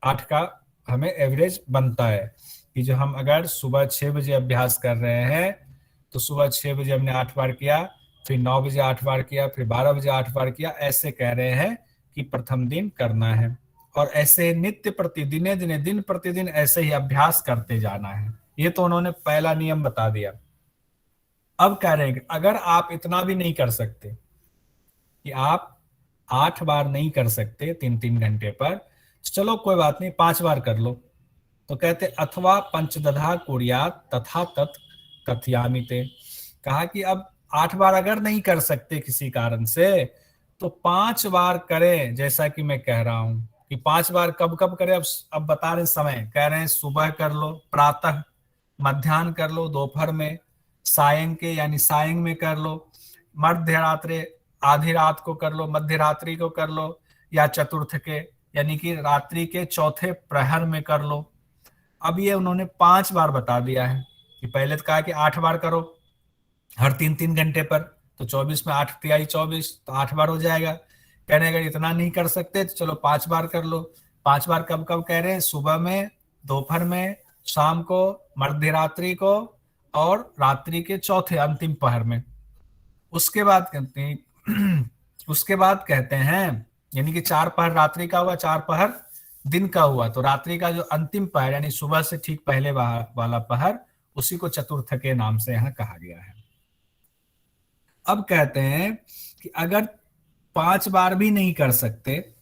8 का हमें एवरेज बनता है कि जो हम अगर सुबह 6 बजे अभ्यास कर रहे हैं तो सुबह 6 बजे हमने 8 बार किया, फिर 9 बजे 8 बार किया, फिर 12 बजे 8 बार किया, ऐसे कह रहे हैं कि प्रथम दिन करना है। और ऐसे नित्य प्रतिदिन, दिन प्रतिदिन ऐसे ही अभ्यास करते जाना है। ये तो उन्होंने पहला नियम बता दिया। अब कह रहे हैं कि अगर आप इतना भी नहीं कर सकते, कि आप 8 बार नहीं कर सकते 3-3 घंटे पर, चलो कोई बात नहीं, 5 बार कर लो। तो कहते अथवा पंचदधा कुर्यात तथा तत् कथयामि ते। कहा कि अब 8 बार अगर नहीं कर सकते किसी कारण से, तो 5 बार करें, जैसा कि मैं कह रहा हूं कि 5 बार कब कब करें। अब बता रहे समय, कह रहे हैं सुबह कर लो, प्रातः, मध्याह्न कर लो, दोपहर में, सायं के यानी सायं में कर लो, मध्य रात्रि, आधी रात को कर लो, मध्य रात्रि को कर लो, या चतुर्थ के यानी कि रात्रि के चौथे प्रहर में कर लो। अब ये उन्होंने 5 बार बता दिया है कि पहले तो कहा कि 8 बार करो हर 3-3 घंटे पर, तो 24 में 8 तिहाई 24, तो 8 बार हो जाएगा। कह रहे हैं अगर इतना नहीं कर सकते तो चलो 5 बार कर लो। 5 बार कब कब कह रहे हैं? सुबह में, दोपहर में, शाम को, मध्य रात्रि को, और रात्रि के चौथे अंतिम पहर में। उसके बाद कहते हैं उसके बाद कहते हैं, यानी कि 4 पहर रात्रि का हुआ, 4 पहर दिन का हुआ, तो रात्रि का जो अंतिम पहर यानी सुबह से ठीक पहले वाला पहर, उसी को चतुर्थ के नाम से यहाँ कहा गया है। अब कहते हैं कि अगर 5 बार भी नहीं कर सकते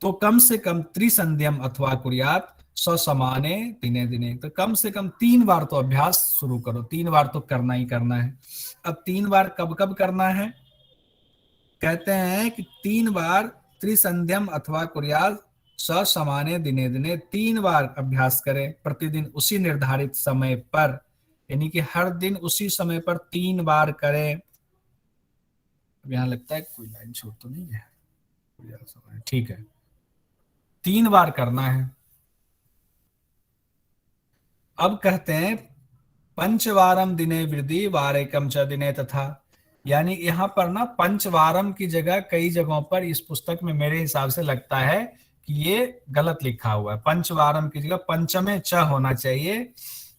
तो कम से कम त्रिसंध्यम अथवा कुर्यात ससमाने दिने दिने, तो कम से कम 3 बार तो अभ्यास शुरू करो, 3 बार तो करना ही करना है। अब 3 बार कब कब करना है? कहते हैं कि 3 बार त्रिसंध्यम अथवा कुर्यात ससमाने दिने दिने, 3 बार अभ्यास करें प्रतिदिन उसी निर्धारित समय पर, यानी कि हर दिन उसी समय पर 3 बार करें। अब यहाँ लगता है कोई लाइन छूट तो नहीं है, ठीक है, 3 बार करना है। अब कहते हैं पंचवारम दिने वृद्धि वारेकम च दिने तथा, यानी यहाँ पर ना पंचवारम की जगह कई जगहों पर इस पुस्तक में मेरे हिसाब से लगता है कि ये गलत लिखा हुआ है। पंचवारम की जगह पंचमे च होना चाहिए।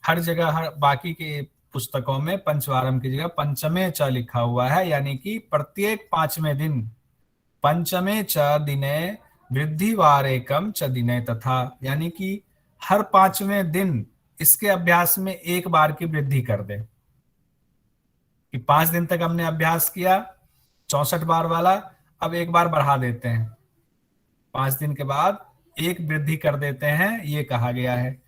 हर जगह, हर बाकी के पुस्तकों में पंचवारम की जगह पंचमे च लिखा हुआ है, यानी कि प्रत्येक 5वें दिन, पंचमे च दिने वृद्धि वारेकम च दिने तथा, यानी कि हर 5वें दिन इसके अभ्यास में 1 बार की वृद्धि कर दे। कि 5 दिन तक हमने अभ्यास किया 64 बार वाला, अब 1 बार बढ़ा देते हैं, 5 दिन के बाद 1 वृद्धि कर देते हैं, ये कहा गया है।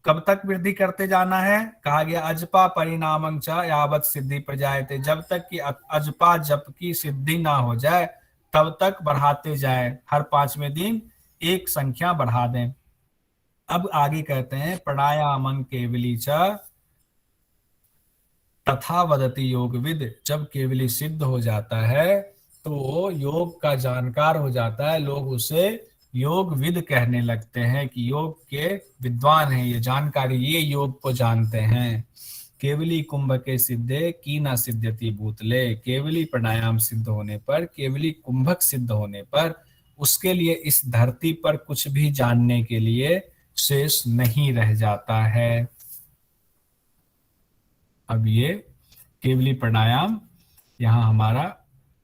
कब तक वृद्धि करते जाना है? कहा गया अजपा परिणामं च यावत सिद्धि प्रजायते, जब तक कि अजपा जप की सिद्धि ना हो जाए तब तक बढ़ाते जाए, हर 5वें दिन 1 संख्या बढ़ा दें। अब आगे कहते हैं प्राणायामं केवली च तथा वदति योगविद, जब केवली सिद्ध हो जाता है तो वो योग का जानकार हो जाता है, लोग उसे योगविद कहने लगते हैं कि योग के विद्वान हैं, ये जानकारी, ये योग को जानते हैं। केवली कुंभ के सिद्धे की ना सिद्ध्यति भूतले, केवली प्राणायाम सिद्ध होने पर, केवली कुंभक सिद्ध होने पर उसके लिए इस धरती पर कुछ भी जानने के लिए शेष नहीं रह जाता है। अब ये केवली प्राणायाम यहाँ हमारा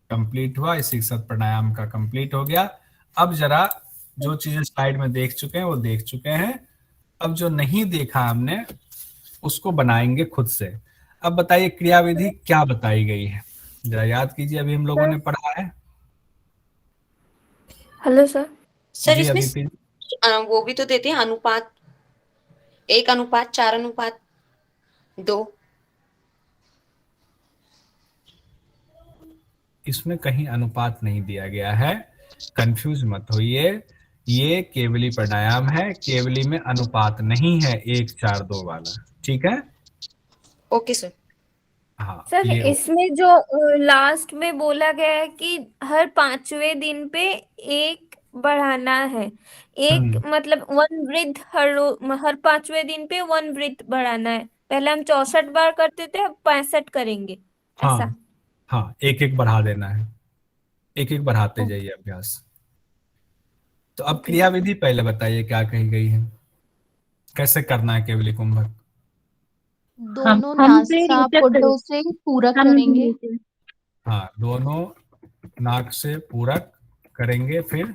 कंप्लीट हुआ, इस 61 प्राणायाम का कंप्लीट हो गया। अब जरा जो चीजें स्लाइड में देख चुके हैं वो देख चुके हैं, अब जो नहीं देखा हमने उसको बनाएंगे खुद से। अब बताइए क्रियाविधि क्या बताई गई है, जरा याद कीजिए, अभी हम लोगों ने पढ़ा है। Hello sir. सर जी इसमें अभी वो भी तो देते हैं अनुपात, 1:4:2। इसमें कहीं अनुपात नहीं दिया गया है, कंफ्यूज मत होइए। ये केवली प्राणायाम है, केवली में अनुपात नहीं है 1 4 2 वाला, ठीक है। Okay sir. हाँ सर ये इसमें जो लास्ट में बोला गया है कि हर 5वें दिन पे एक बढ़ाना है, एक मतलब 1 वृद्ध हर 5वें दिन पे 1 वृद्ध बढ़ाना है। पहले हम 64 बार करते थे, अब 65 करेंगे, ऐसा। हाँ हाँ, एक एक बढ़ा देना है, एक एक बढ़ाते जाइए अभ्यास। तो अब ओके। क्रिया विधि पहले बताइए क्या कही गई है, कैसे करना है केवली कुंभक। दोनों हम से नीचे नासापुटों से पूरक हम करेंगे। नीचे। हाँ, दोनों नाक से पूरक करेंगे, फिर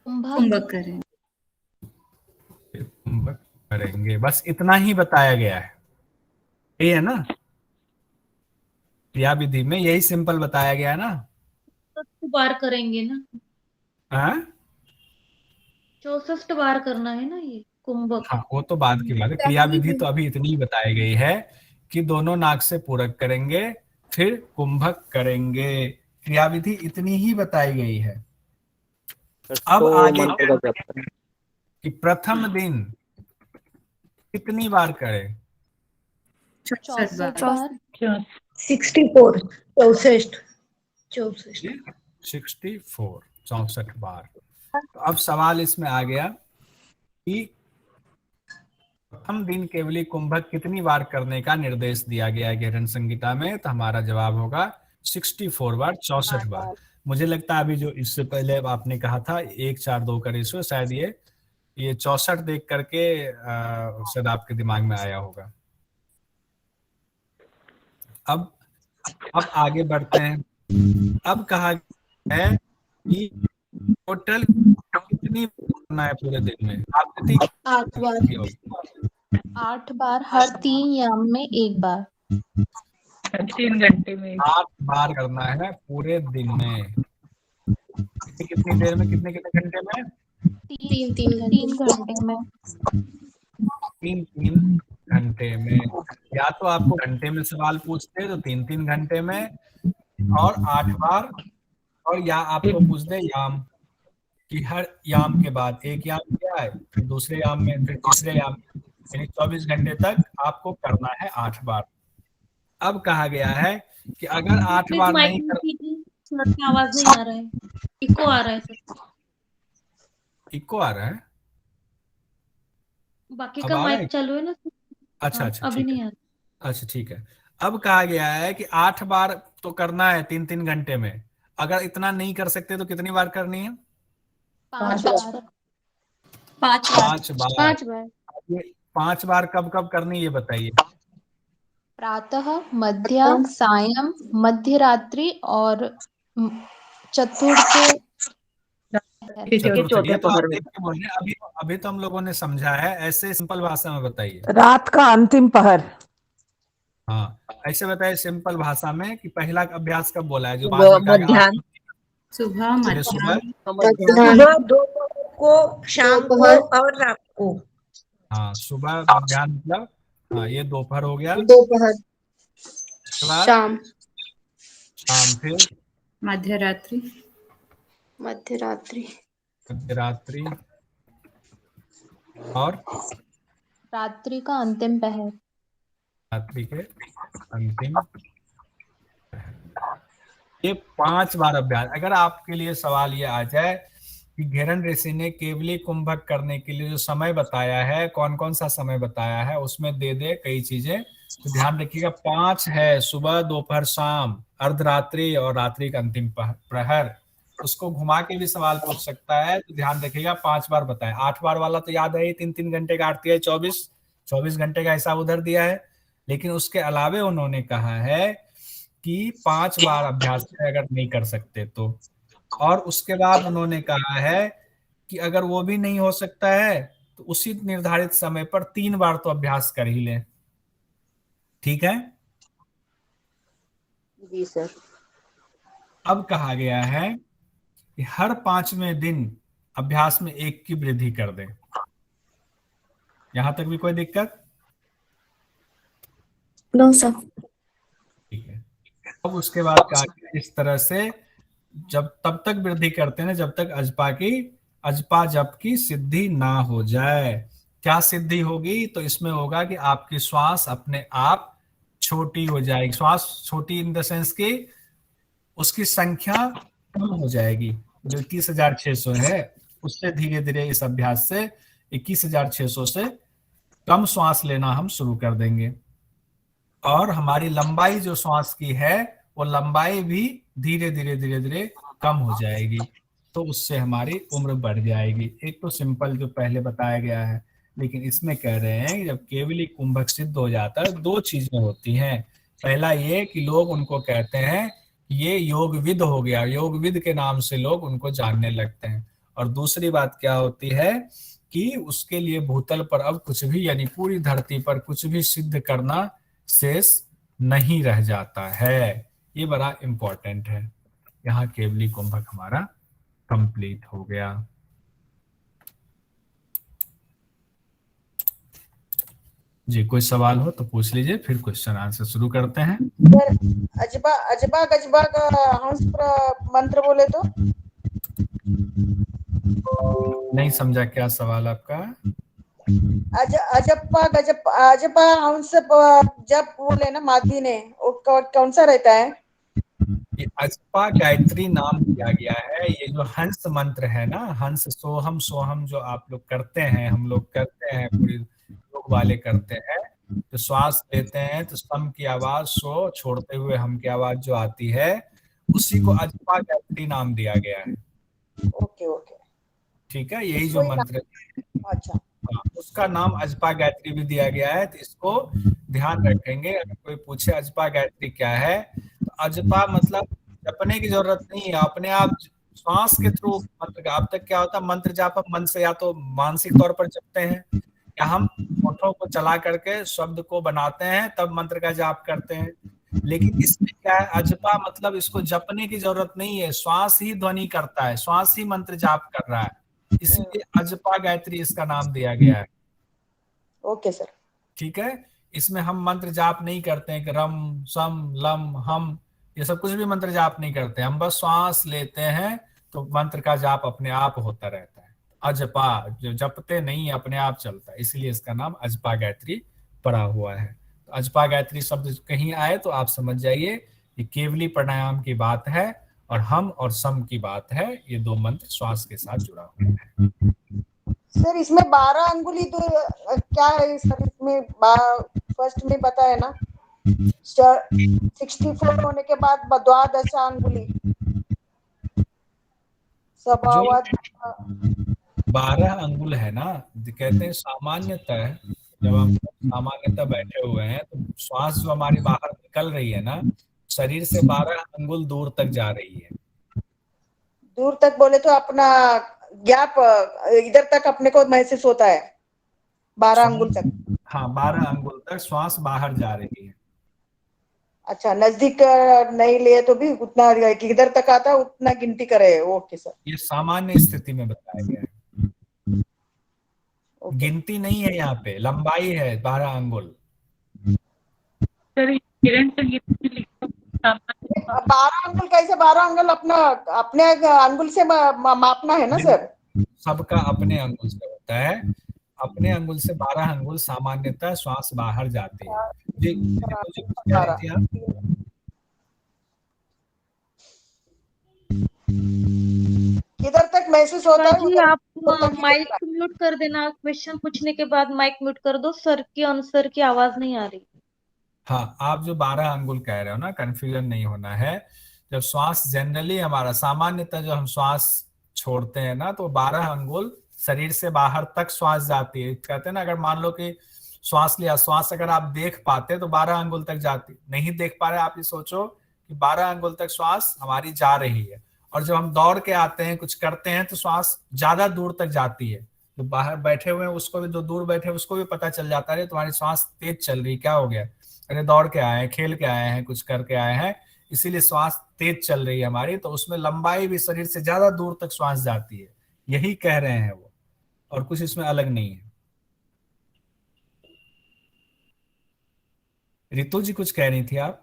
कुंभक करें। कुंभक करेंगे। बस इतना ही बताया गया है, यही है ना, क्रिया विधि में यही सिंपल बताया गया है ना। 64 बार करेंगे ना, हाँ 64 बार करना है ना ये कुंभक। हाँ, वो तो बाद की बात है, क्रिया विधि तो अभी इतनी ही बताई गई है कि दोनों नाक से पूरक करेंगे, फिर कुंभक करेंगे। क्रिया विधि इतनी ही बताई गई है। अब तो आगे मंत्र का जप करें। कि प्रथम दिन कितनी बार करें। 64 बार। 64 64 64 64 64 बार। तो अब सवाल इसमें आ गया कि प्रथम दिन केवली कुंभक कितनी बार करने का निर्देश दिया गया है गहरन संहिता में। तो हमारा जवाब होगा 64 बार, 64 बार। मुझे लगता है अभी जो इससे पहले आपने कहा था 1 4 2 का रेशियो, शायद ये 64 देख करके शायद आपके दिमाग में आया होगा। अब आगे बढ़ते हैं। अब कहा है कि टोटल कितनी करना है पूरे दिन में। आप 8 बार। 8 बार हर 3 याम में 1 बार। 3 घंटे में 8 बार करना है पूरे दिन में। कितनी देर में, कितने कितने घंटे में? 3 घंटे में। 3 घंटे में। या तो आपको घंटे में सवाल पूछते तो 3 घंटे में और 8 बार, और या आपको पूछ दे याम कि हर याम के बाद एक याम क्या है, फिर दूसरे याम में, फिर तीसरे याम में, यानी 24 घंटे तक आपको करना है 8 बार। अब कहा गया है कि अगर 8 प्लीज बार माइक नहीं में कर, कीजिए, सर की आवाज नहीं आ रहा है, इको आ रहा है सर। इको आ रहा है, बाकी अब का आ रहा है? माइक चालू है ना। अच्छा हाँ, अच्छा, अभी ठीक नहीं है। आ रहा। अच्छा ठीक है। अब कहा गया है कि 8 बार तो करना है 3 घंटे में। अगर इतना नहीं कर सकते तो कितनी बार करनी है? 5 बार। 5 बार। 5 बार। ये 5 बार कब कब करनी ये बताइए। प्रातः, मध्य, सायं, मध्य रात्रि और चतुर्थ। चतुर्थ। ये तो आप देख के बोल रहे हैं, अभी तो हम लोगों ने समझा है, ऐसे सिंपल भाषा में बताइए। रात का अंतिम पहर। हाँ, ऐसे बताइए सिंपल भाषा में कि पहला अभ्यास कब बोला है, जो 5 मिनट का सुबह, सुबह। सुबह, दोपहर को, शाम को और रात को। हाँ, सुबह मध्याह्न मतलब, हाँ ये दोपहर हो गया। दोपहर, उसके बाद शाम, शाम, फिर मध्य रात्रि, मध्य रात्रि, मध्यरात्रि, और रात्रि का अंतिम पहर। रात्रि के अंतिम। ये 5 बार अभ्यास। अगर आपके लिए सवाल ये आ जाए कि घेरन ऋषि ने केवली कुंभक करने के लिए जो समय बताया है, कौन कौन सा समय बताया है, उसमें दे दे कई चीजें, तो ध्यान रखिएगा 5 है, सुबह, दोपहर, शाम, अर्धरात्रि और रात्रि का अंतिम प्रहर। उसको घुमा के भी सवाल पूछ सकता है, तो ध्यान रखिएगा 5 बार बताया। 8 बार वाला तो याद है, 3 घंटे का 8 24 घंटे का हिसाब उधर दिया है। लेकिन उसके अलावे उन्होंने कहा है कि 5 बार अभ्यास अगर नहीं कर सकते तो, और उसके बाद उन्होंने कहा है कि अगर वो भी नहीं हो सकता है तो उसी निर्धारित समय पर 3 बार तो अभ्यास कर ही लें। ठीक है जी सर। अब कहा गया है कि हर 5वें दिन अभ्यास में 1 की वृद्धि कर दें। यहां तक भी कोई दिक्कत? No sir. ठीक है। अब उसके बाद कहा गया इस तरह से जब तब तक वृद्धि करते हैं ना जब तक अजपा जप की सिद्धि ना हो जाए। क्या सिद्धि होगी? तो इसमें होगा कि आपकी श्वास अपने आप छोटी हो जाएगी। श्वास छोटी इन द सेंस की उसकी संख्या कम हो जाएगी। जो 21,600 है उससे धीरे धीरे इस अभ्यास से 21,600 से कम श्वास लेना हम शुरू कर देंगे और हमारी लंबाई जो श्वास की है वो लंबाई भी धीरे धीरे धीरे धीरे कम हो जाएगी। तो उससे हमारी उम्र बढ़ जाएगी। एक तो सिंपल जो पहले बताया गया है, लेकिन इसमें कह रहे हैं कि जब केवली कुंभक सिद्ध हो जाता है दो चीजें होती हैं। पहला ये कि लोग उनको कहते हैं ये योगविद हो गया, योगविद के नाम से लोग उनको जानने लगते हैं। और दूसरी बात क्या होती है कि उसके लिए भूतल पर अब कुछ भी यानी पूरी धरती पर कुछ भी सिद्ध करना शेष नहीं रह जाता है। ये बड़ा इंपॉर्टेंट है। यहाँ केवली कुंभक हमारा कंप्लीट हो गया। जी कोई सवाल हो तो पूछ लीजिए, फिर क्वेश्चन आंसर शुरू करते हैं। सर अजबा अजबा गजबा का हंस मंत्र बोले तो नहीं समझा क्या सवाल आपका? अजप्पा गजप अजपा हंस जब बोले ना माधी ने वो कौन सा रहता है? ये अजपा गायत्री नाम दिया गया है। ये जो हंस मंत्र है ना, हंस सोहम सोहम जो आप लोग करते हैं, हम लोग करते हैं, पूरी लोग वाले करते हैं। तो श्वास लेते हैं तो सम की आवाज, सो छोड़ते हुए हम की आवाज जो आती है उसी को अजपा गायत्री नाम दिया गया है। ओके ओके ठीक है, यही जो मंत्र अच्छा उसका नाम अजपा गायत्री भी दिया गया है। तो इसको ध्यान रखेंगे। अगर कोई पूछे अजपा गायत्री क्या है, तो अजपा मतलब जपने की जरूरत नहीं है, अपने आप श्वास के थ्रू मंत्र का। अब तक क्या होता है मंत्र जाप हम मन से या तो मानसिक तौर पर जपते हैं या हम होठों को चला करके शब्द को बनाते हैं तब मंत्र का जाप करते हैं। लेकिन इसमें क्या है, अजपा मतलब इसको जपने की जरूरत नहीं है, श्वास ही ध्वनि करता है, श्वास ही मंत्र जाप कर रहा है, इसलिए अजपा गायत्री इसका नाम दिया गया है। ओके सर ठीक है, इसमें हम मंत्र जाप नहीं करते हैं कि रम सम लम हम, ये सब कुछ भी मंत्र जाप नहीं करते। हम बस श्वास लेते हैं तो मंत्र का जाप अपने आप होता रहता है। अजपा जो जपते नहीं, अपने आप चलता है, इसलिए इसका नाम अजपा गायत्री पड़ा हुआ है। तो अजपा गायत्री शब्द कहीं आए तो आप समझ जाइए कि केवली प्राणायाम की बात है और हम और सम की बात है। ये दो मंत्र श्वास के साथ जुड़ा हुआ है। सर इसमें 12 अंगुली तो क्या है सर? इसमें फर्स्ट में बताया ना 64 होने के बाद 12 अंगुली स्वभावत 12 अंगुल है ना, कहते हैं सामान्यतः जब हम सामान्यतः बैठे हुए हैं तो श्वास जो हमारी बाहर निकल रही है ना, शरीर से 12 अंगुल दूर तक जा रही है। दूर तक बोले तो अपना गैप इधर तक अपने को महसूस होता है 12 अंगुल तक। हाँ 12 अंगुल तक श्वास बाहर जा रही है। अच्छा नजदीक नहीं लिए तो भी उतना इधर तक आता है उतना गिनती करे। ओके सर, ये सामान्य स्थिति में बताया गया है, गिनती नहीं है, यहाँ पे लंबाई है 12 अंगुल। 12 अंगुल कैसे? 12 अंगुल अपना अपने अंगुल से मापना है ना सर? सबका अपने अंगुल से होता है, अपने अंगुल से 12 अंगुल सामान्यतः श्वास बाहर जाती है। जी मुझे कुछ कह रही थी आप? किधर तक महसूस होता है? जी आप माइक म्यूट कर देना। क्वेश्चन पूछने के बाद माइक म्यूट कर दो, सर की आंसर की आवाज नहीं आ रही। हाँ आप जो 12 अंगुल कह रहे हो ना, कंफ्यूजन नहीं होना है। जब श्वास जनरली हमारा सामान्यतः जो हम श्वास छोड़ते हैं ना तो 12 अंगुल शरीर से बाहर तक श्वास जाती है। कहते हैं ना, अगर मान लो कि श्वास लिया, श्वास अगर आप देख पाते तो 12 अंगुल तक जाती, नहीं देख पा रहे आप ये सोचो कि 12 अंगुल तक श्वास हमारी जा रही है। और जब हम दौड़ के आते हैं, कुछ करते हैं तो श्वास ज्यादा दूर तक जाती है। जो बाहर बैठे हुए हैं उसको भी, जो दूर बैठे हैं उसको भी पता चल जाता है तुम्हारी श्वास तेज चल रही, क्या हो गया, अरे दौड़ के आए हैं, खेल के आए हैं, कुछ करके आए हैं, इसीलिए श्वास तेज चल रही है हमारी। तो उसमें लंबाई भी शरीर से ज्यादा दूर तक श्वास जाती है, यही कह रहे हैं वो, और कुछ इसमें अलग नहीं है। रितु जी कुछ कह रही थी आप?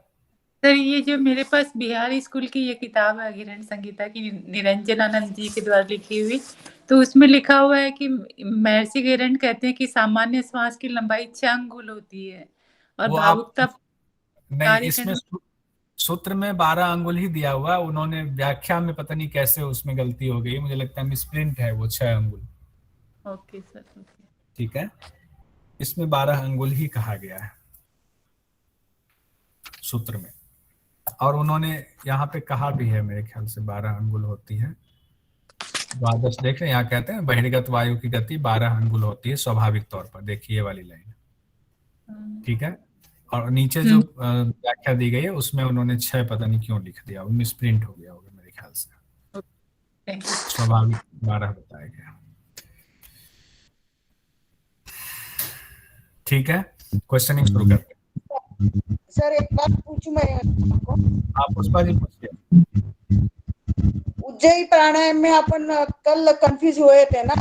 सर ये जो मेरे पास बिहार स्कूल की ये किताब है हिरण संगीता की, निरंजन आनंद जी के द्वारा लिखी हुई, तो उसमें लिखा हुआ है कि महर्षि हिरण कहते हैं कि सामान्य श्वास की लंबाई 6 अंगुल होती है और वो आप भावुकता नहीं, कार्य इसमें करने। सूत्र में 12 अंगुल ही दिया हुआ है, उन्होंने व्याख्या में पता नहीं कैसे उसमें गलती हो गई, मुझे लगता है मिसप्रिंट है वो 6 अंगुल। Okay sir, okay. ठीक है, इसमें 12 अंगुल ही कहा गया है सूत्र में, और उन्होंने यहाँ पे कहा भी है मेरे ख्याल से 12 अंगुल होती है। द्वादश देख रहे हैं, यहाँ कहते हैं बहिर्गत वायु की गति 12 अंगुल होती है स्वाभाविक तौर पर, देखिए ये वाली लाइन। ठीक है, और नीचे जो व्याख्या दी गई है उसमें उन्होंने 6 पता नहीं क्यों लिख दिया, वो मिसप्रिंट हो गया होगा मेरे ख्याल से, थैंक यू। स्वाभाविक 12 बताया गया। ठीक है, क्वेश्चनिंग शुरू करते हैं। सर एक बात पूछूं मैं आपको? आप पुष्पा जी पूछिए। उज्जयी प्राणायाम में अपन कल कंफ्यूज हुए थे ना,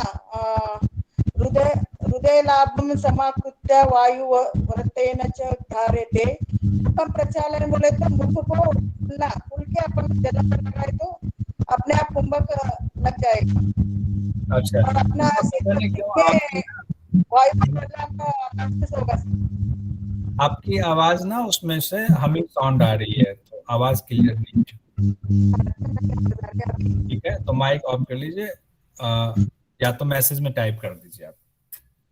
हृदय हृदय लाभम समाकृत्य वायु वृत्तेन च धार्यते, अपन प्रचालन बोले तो मुख को खुलना खुल के अपन जल पर लगाए तो अपने आप कुंभक लग जाएगा। अच्छा, और अपना वायु होगा। आपकी आवाज ना उसमें से हमिंग साउंड आ रही है, तो आवाज क्लियर नहीं है। ठीक है, तो माइक ऑफ कर लीजिए, या तो मैसेज में टाइप कर दीजिए आप,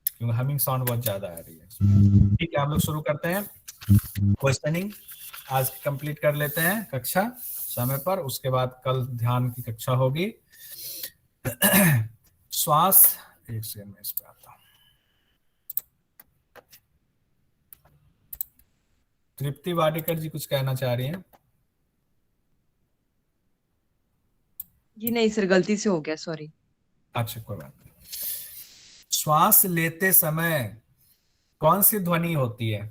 क्योंकि हमिंग साउंड बहुत ज्यादा आ रही है। ठीक है, हम लोग शुरू करते हैं क्वेश्चनिंग, आज की कंप्लीट कर लेते हैं कक्षा समय पर, उसके बाद कल ध्यान की कक्षा होगी। श्वास, एक सेकंड में इस पे आता हूं। तृप्ति वाडेकर जी कुछ कहना चाह रही हैं? जी नहीं सर, गलती से हो गया, सॉरी। अच्छा, कोई बात नहीं। श्वास लेते समय कौन सी ध्वनि होती है?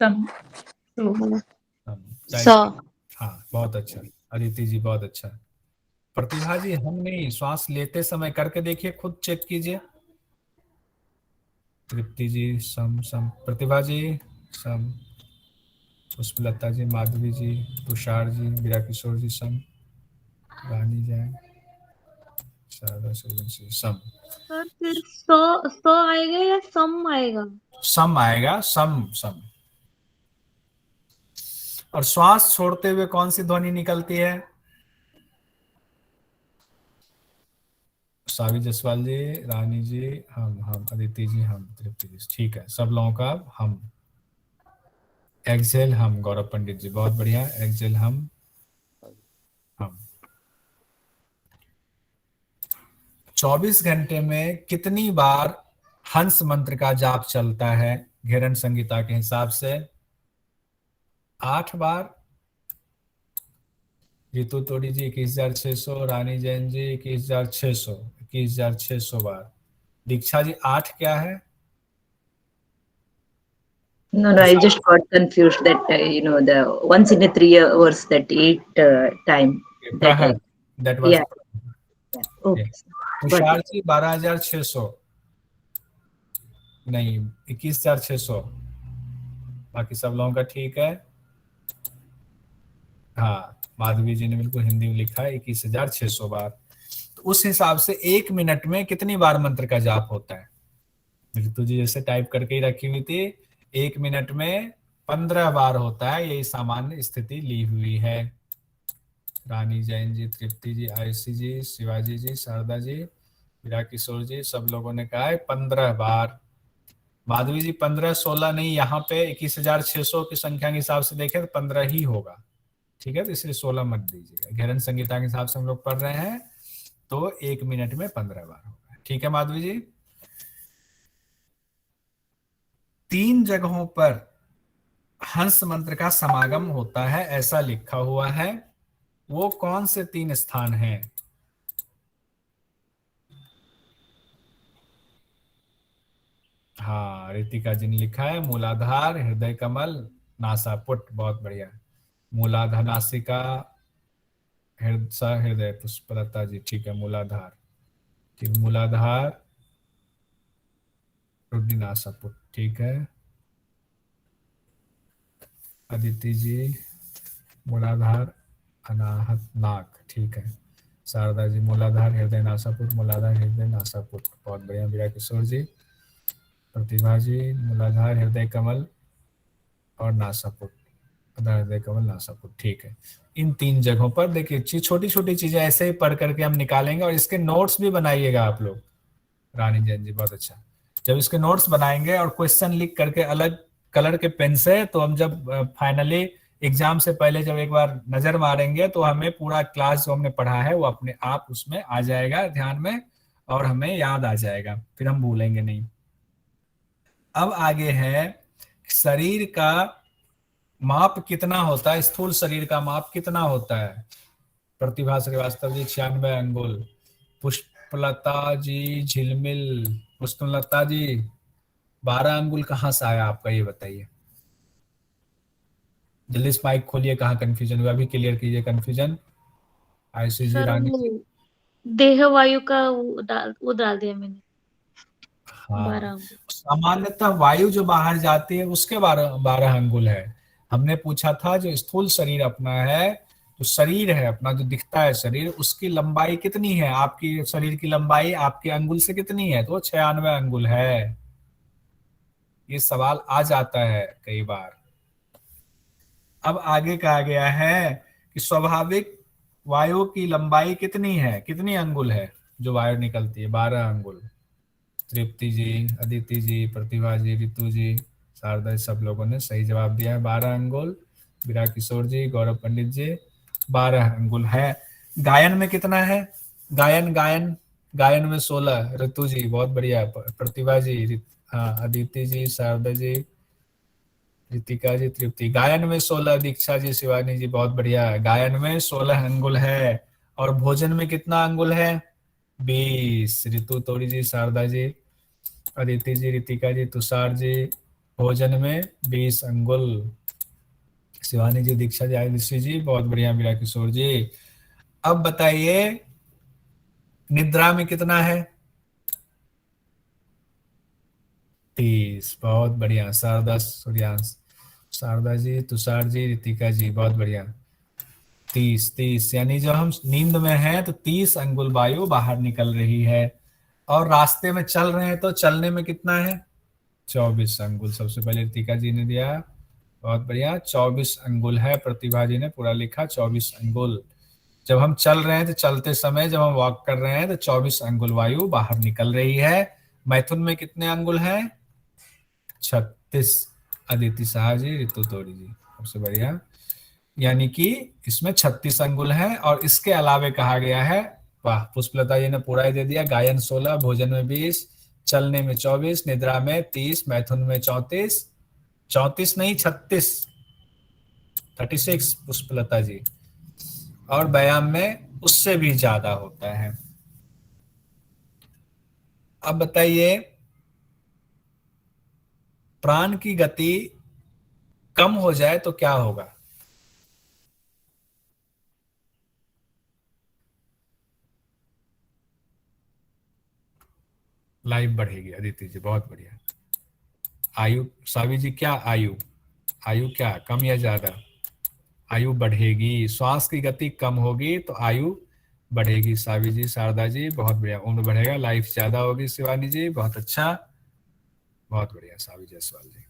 हाँ, बहुत अच्छा अदिति जी, बहुत अच्छा। प्रतिभा जी, हम नहीं, श्वास लेते समय करके देखिए, खुद चेक कीजिए। तृप्ति जी सम सम, प्रतिभा जी सम, पुष्पलता जी, माधवी जी, तुषार जी, वीरा किशोर जी सम, रानी जैन, शारदा सूर्यवंशी सम। सर फिर सो आएगा या सम आएगा? सम आएगा, सम सम। और श्वास छोड़ते हुए कौन सी ध्वनि निकलती है? सावी जसवाल जी, रानी जी हम, अदिति जी हम, तृप्ति जी, ठीक है, सब लोगों का हम। एक्सेल हम, गौरव पंडित जी, बहुत बढ़िया, एक्सेल हम। 24 घंटे में कितनी बार हंस मंत्र का जाप चलता है घेरन संगीता के हिसाब से? 8 बार। जीतू तोड़ी जी 21,600, रानी जैन जी 21,600, 21,600 बार। दीक्षा जी 8 क्या है? No, I just got confused that the once in a 3 hours that 8 time. That was yeah. Okay. Tushar ji 12,600 नहीं, 21,600। बाकी सब लोगों का ठीक है। हाँ, माधवी जी ने बिल्कुल हिंदी में लिखा है 21,600 बार। तो उस हिसाब से 1 मिनट में कितनी बार मंत्र का जाप होता है? ऋतु जी जैसे टाइप करके ही रखी हुई थी, 1 मिनट में 15 बार होता है, यही सामान्य स्थिति ली हुई है। रानी जैन जी, तृप्ति जी, आयुषी जी, शिवाजी जी, शारदा जी, वीरा किशोर जी, सब लोगों ने कहा है 15 बार। माधवी जी 15, 16 नहीं, यहाँ पे 21,600 की संख्या के हिसाब से देखें तो 15 ही होगा। ठीक है, तो इसलिए 16 मत दीजिएगा। घेरन संगीता के हिसाब से हम लोग पढ़ रहे हैं, तो 1 मिनट में 15 बार होगा। ठीक है माधवी जी। 3 जगहों पर हंस मंत्र का समागम होता है ऐसा लिखा हुआ है, वो कौन से 3 स्थान हैं? हाँ, रितिका जी ने लिखा है मूलाधार, हृदय कमल, नासापुट, बहुत बढ़िया। मूलाधार, नासिका, हृदय, पुष्पलता जी, ठीक है, मूलाधार, ठीक, मूलाधार, नासापुट, ठीक है। अदिति जी मूलाधार अनाहत नाक, ठीक है। शारदा जी मूलाधार हृदय नासापुट, मूलाधार हृदय नासापुट, बहुत बढ़िया। वीरा किशोर जी, प्रतिभा जी मूलाधार हृदय कमल और नासापुट, हृदय कमल नासापुट, ठीक है। इन 3 जगहों पर देखिए छोटी छोटी चीजें ऐसे ही पढ़ करके हम निकालेंगे और इसके नोट्स भी बनाइएगा आप लोग। रानी जैन जी बहुत अच्छा। जब इसके नोट्स बनाएंगे और क्वेश्चन लिख करके अलग कलर के पेन से, तो हम जब फाइनली एग्जाम से पहले जब एक बार नजर मारेंगे तो हमें पूरा क्लास जो हमने पढ़ा है वो अपने आप उसमें आ जाएगा ध्यान में और हमें याद आ जाएगा, फिर हम भूलेंगे नहीं। अब आगे है शरीर का माप कितना होता है, स्थूल शरीर का माप कितना होता है। प्रतिभा श्रीवास्तव जी 96 अंगुल, पुष्पलता जी झिलमिल, पुष्पलता जी 12 अंगुल कहाँ से आया आपका, ये बताइए जल्दी से माइक खोलिए। कहाँ कंफ्यूजन हुआ अभी क्लियर कीजिए कंफ्यूजन। आयुषी जी, सर रानी वो जी, देह वायु का वो डाल दिया मैंने। हाँ 12 अंगुल। सामान्यतः वायु जो बाहर जाती है उसके 12 अंगुल है। हमने पूछा था जो स्थूल शरीर अपना है, तो शरीर है अपना जो दिखता है शरीर, उसकी लंबाई कितनी है, आपकी शरीर की लंबाई आपके अंगुल से कितनी है, तो 96 अंगुल है। ये सवाल आ जाता है कई बार। अब आगे कहा गया है कि स्वाभाविक वायु की लंबाई कितनी है, कितनी अंगुल है जो वायु निकलती है, 12 अंगुल। तृप्ति जी, अदिति जी, प्रतिभा जी, रितु जी, शारदा, सब लोगों ने सही जवाब दिया है 12 अंगुल। वीरा किशोर जी, गौरव पंडित जी 12 अंगुल है। गायन में कितना है, गायन गायन गायन में 16। ऋतु जी बहुत बढ़िया, प्रतिभा जी, हाँ अदिति जी, शारदा जी, रितिका जी, तृप्ति। गायन में 16, दीक्षा जी, शिवानी जी बहुत बढ़िया, गायन में 16 अंगुल है। और भोजन में कितना अंगुल है, 20। ऋतु तोड़ी जी, शारदा जी, अदिति जी, रितिका जी, तुषार जी, भोजन में 20 अंगुल। शिवानी जी, दीक्षा जी, आयुषी जी बहुत बढ़िया, मीरा किशोर जी। अब बताइए निद्रा में कितना है, 30। बहुत बढ़िया। शारदा, सूर्यांश, शारदा जी, तुषार जी, रितिका जी बहुत बढ़िया। 30 यानी जब हम नींद में हैं तो 30 अंगुल वायु बाहर निकल रही है। और रास्ते में चल रहे हैं तो चलने में कितना है, 24 अंगुल। सबसे पहले रितिका जी ने दिया, बहुत बढ़िया, 24 अंगुल है। प्रतिभा जी ने पूरा लिखा 24 अंगुल। जब हम चल रहे हैं तो चलते समय जब हम वॉक कर रहे हैं तो 24 अंगुल वायु बाहर निकल रही है। मैथुन में कितने अंगुल हैं, 36। अदिति शाह जी, ऋतु तोड़ी जी सबसे बढ़िया, यानी कि इसमें 36 अंगुल है। और इसके अलावे कहा गया है, वाह पुष्पलता जी ने पूरा ही दे दिया, गायन 16, भोजन में 20, चलने में 24, निद्रा में 30, मैथुन में 34, 34 नहीं 36, 36 पुष्पलता जी। और व्यायाम में उससे भी ज्यादा होता है। अब बताइए प्राण की गति कम हो जाए तो क्या होगा, लाइफ बढ़ेगी। अदिति जी बहुत बढ़िया। आयु, सावी जी क्या आयु, आयु क्या कम या ज्यादा, आयु बढ़ेगी। श्वास की गति कम होगी तो आयु बढ़ेगी। सावी जी, शारदा जी बहुत बढ़िया, उम्र बढ़ेगा, लाइफ ज्यादा होगी। शिवानी जी बहुत अच्छा, बहुत बढ़िया। सावी जायसवाल जी,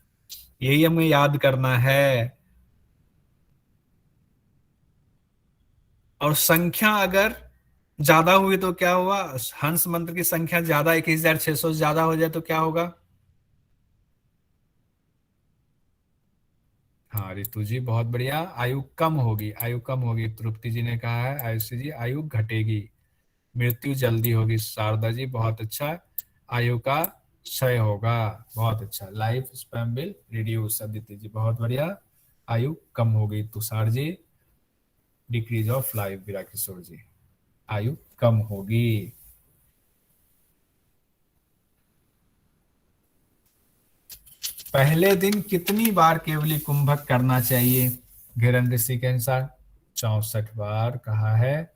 यही हमें याद करना है। और संख्या अगर ज्यादा हुई तो क्या हुआ, हंस मंत्र की संख्या ज्यादा 21,600 ज्यादा हो जाए तो क्या होगा, हाँ रितु जी बहुत बढ़िया, आयु कम होगी, आयु कम होगी। तृप्ति जी ने कहा है, आयुषी जी आयु घटेगी, मृत्यु जल्दी होगी। शारदा जी बहुत अच्छा, आयु का क्षय होगा, बहुत अच्छा, life span will reduce. Aditi ji बहुत बढ़िया, आयु कम होगी। Tushar ji decrease of life. Veera Kishore ji आयु कम होगी। पहले दिन कितनी बार केवली कुंभक करना चाहिए, घेरन ऋषि के अनुसार 64 बार कहा है।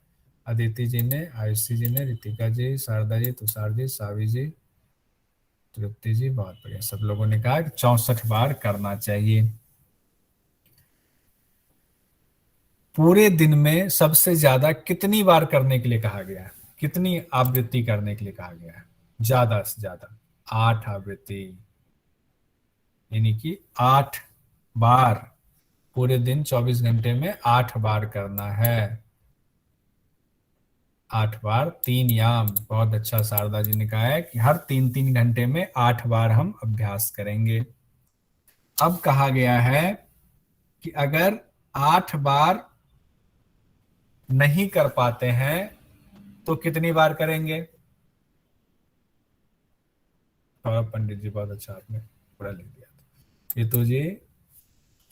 अदिति जी ने, आयुषी जी ने, रितिका जी, शारदा जी, तुषार जी, सावी जी, तृप्ति जी बहुत बढ़िया, सब लोगों ने कहा कि 64 बार करना चाहिए। पूरे दिन में सबसे ज्यादा कितनी बार करने के लिए कहा गया है, कितनी आवृत्ति करने के लिए कहा गया है? ज्यादा से ज्यादा 8 आवृत्ति, यानी कि 8 बार पूरे दिन 24 घंटे में 8 बार करना है। 8 बार 3 याम। बहुत अच्छा शारदा जी ने कहा है कि हर 3-3 घंटे में 8 बार हम अभ्यास करेंगे। अब कहा गया है कि अगर 8 बार नहीं कर पाते हैं तो कितनी बार करेंगे? और पंडित जी बहुत अच्छा आपने पूरा लिख दिया। ये तो जी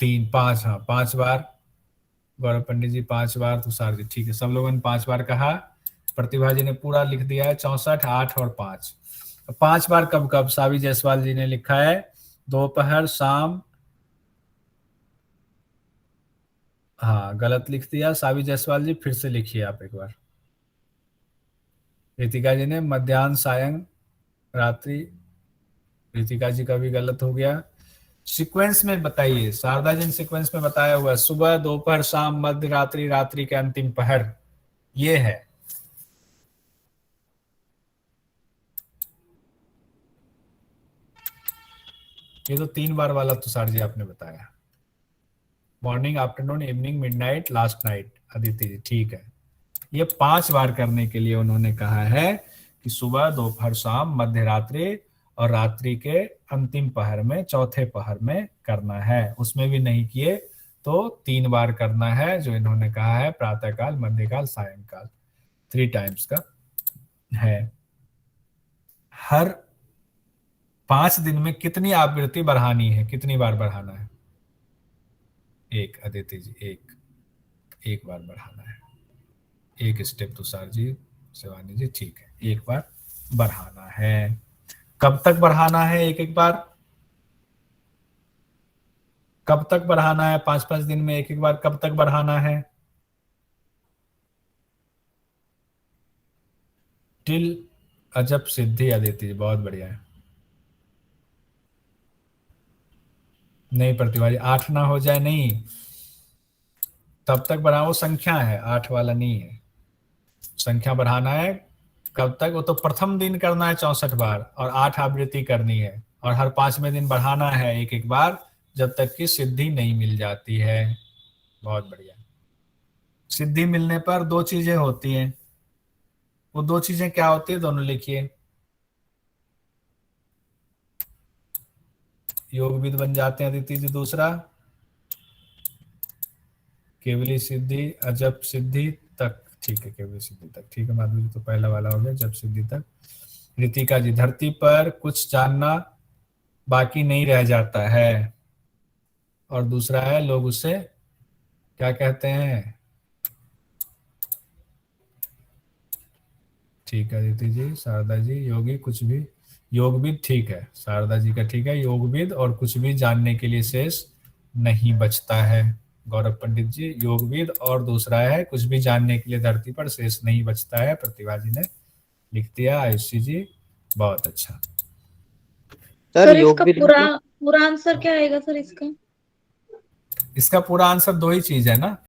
3, 5, हाँ 5 बार। गौरव पंडित जी 5 बार, तुषार जी ठीक है, सब लोगों ने 5 बार कहा। प्रतिभा जी ने पूरा लिख दिया है 64, 8 और 5। 5 बार कब कब? सावी जायसवाल जी ने लिखा है दोपहर, शाम। हाँ गलत लिख दिया सावी जायसवाल जी, फिर से लिखिए आप एक बार। रितिका जी ने मध्याह्न, सायं, रात्रि। रितिका जी का भी गलत हो गया। सीक्वेंस में बताइए, शारदा जी ने सीक्वेंस में बताया हुआ है सुबह, दोपहर, शाम, मध्य रात्रि, रात्रि के अंतिम पहर, ये है। ये तो 3 बार वाला तुषार जी आपने बताया। Morning, afternoon, evening, midnight, last night. Aditi ji ठीक है। ये 5 बार करने के लिए उन्होंने कहा है कि सुबह, दोपहर, शाम, मध्य रात्रि और रात्रि के अंतिम पहर में, चौथे पहर में करना है। उसमें भी नहीं किए तो 3 बार करना है, जो इन्होंने कहा है प्रातःकाल, मध्यकाल, सायंकाल, 3 टाइम्स का है। हर 5 दिन में कितनी आवृत्ति बढ़ानी है, कितनी बार बढ़ाना है? 1। अदिति जी 1 बार बढ़ाना है। 1 स्टेप तुषार जी, शिवानी जी ठीक है, 1 बार बढ़ाना है। कब तक बढ़ाना है? एक बार कब तक बढ़ाना है? 5-5 दिन में 1 बार कब तक बढ़ाना है? टिल अजब सिद्धि। अदिति जी बहुत बढ़िया है। नहीं प्रतिभा जी, 8 ना हो जाए नहीं, तब तक बढ़ाओ। वो संख्या है, 8 वाला नहीं है। संख्या बढ़ाना है कब तक? वो तो प्रथम दिन करना है 64 बार और 8 आवृत्ति करनी है, और हर 5वें दिन बढ़ाना है 1 बार, जब तक कि सिद्धि नहीं मिल जाती है। बहुत बढ़िया। सिद्धि मिलने पर 2 चीजें होती हैं। वो 2 चीजें क्या होती है? दोनों लिखिए। योगविद बन जाते हैं अदिति जी। दूसरा केवली सिद्धि, अजब सिद्धि तक, ठीक है, केवली सिद्धि तक ठीक है। माधुरी जी तो पहला वाला हो गया, जब सिद्धि तक। रितिका जी धरती पर कुछ जानना बाकी नहीं रह जाता है, और दूसरा है लोग उसे क्या कहते हैं? ठीक है अदिति जी। शारदा जी योगी कुछ भी, योगविद ठीक है, शारदा जी का ठीक है, योगविद और कुछ भी जानने के लिए शेष नहीं बचता है। गौरव पंडित जी योगविद और दूसरा है कुछ भी जानने के लिए धरती पर शेष नहीं बचता है। प्रतिभा जी ने लिख दिया। आयुषी जी बहुत अच्छा। सर इसका पूरा आंसर क्या आएगा सर? इसका पूरा आंसर 2 ही चीज है ना,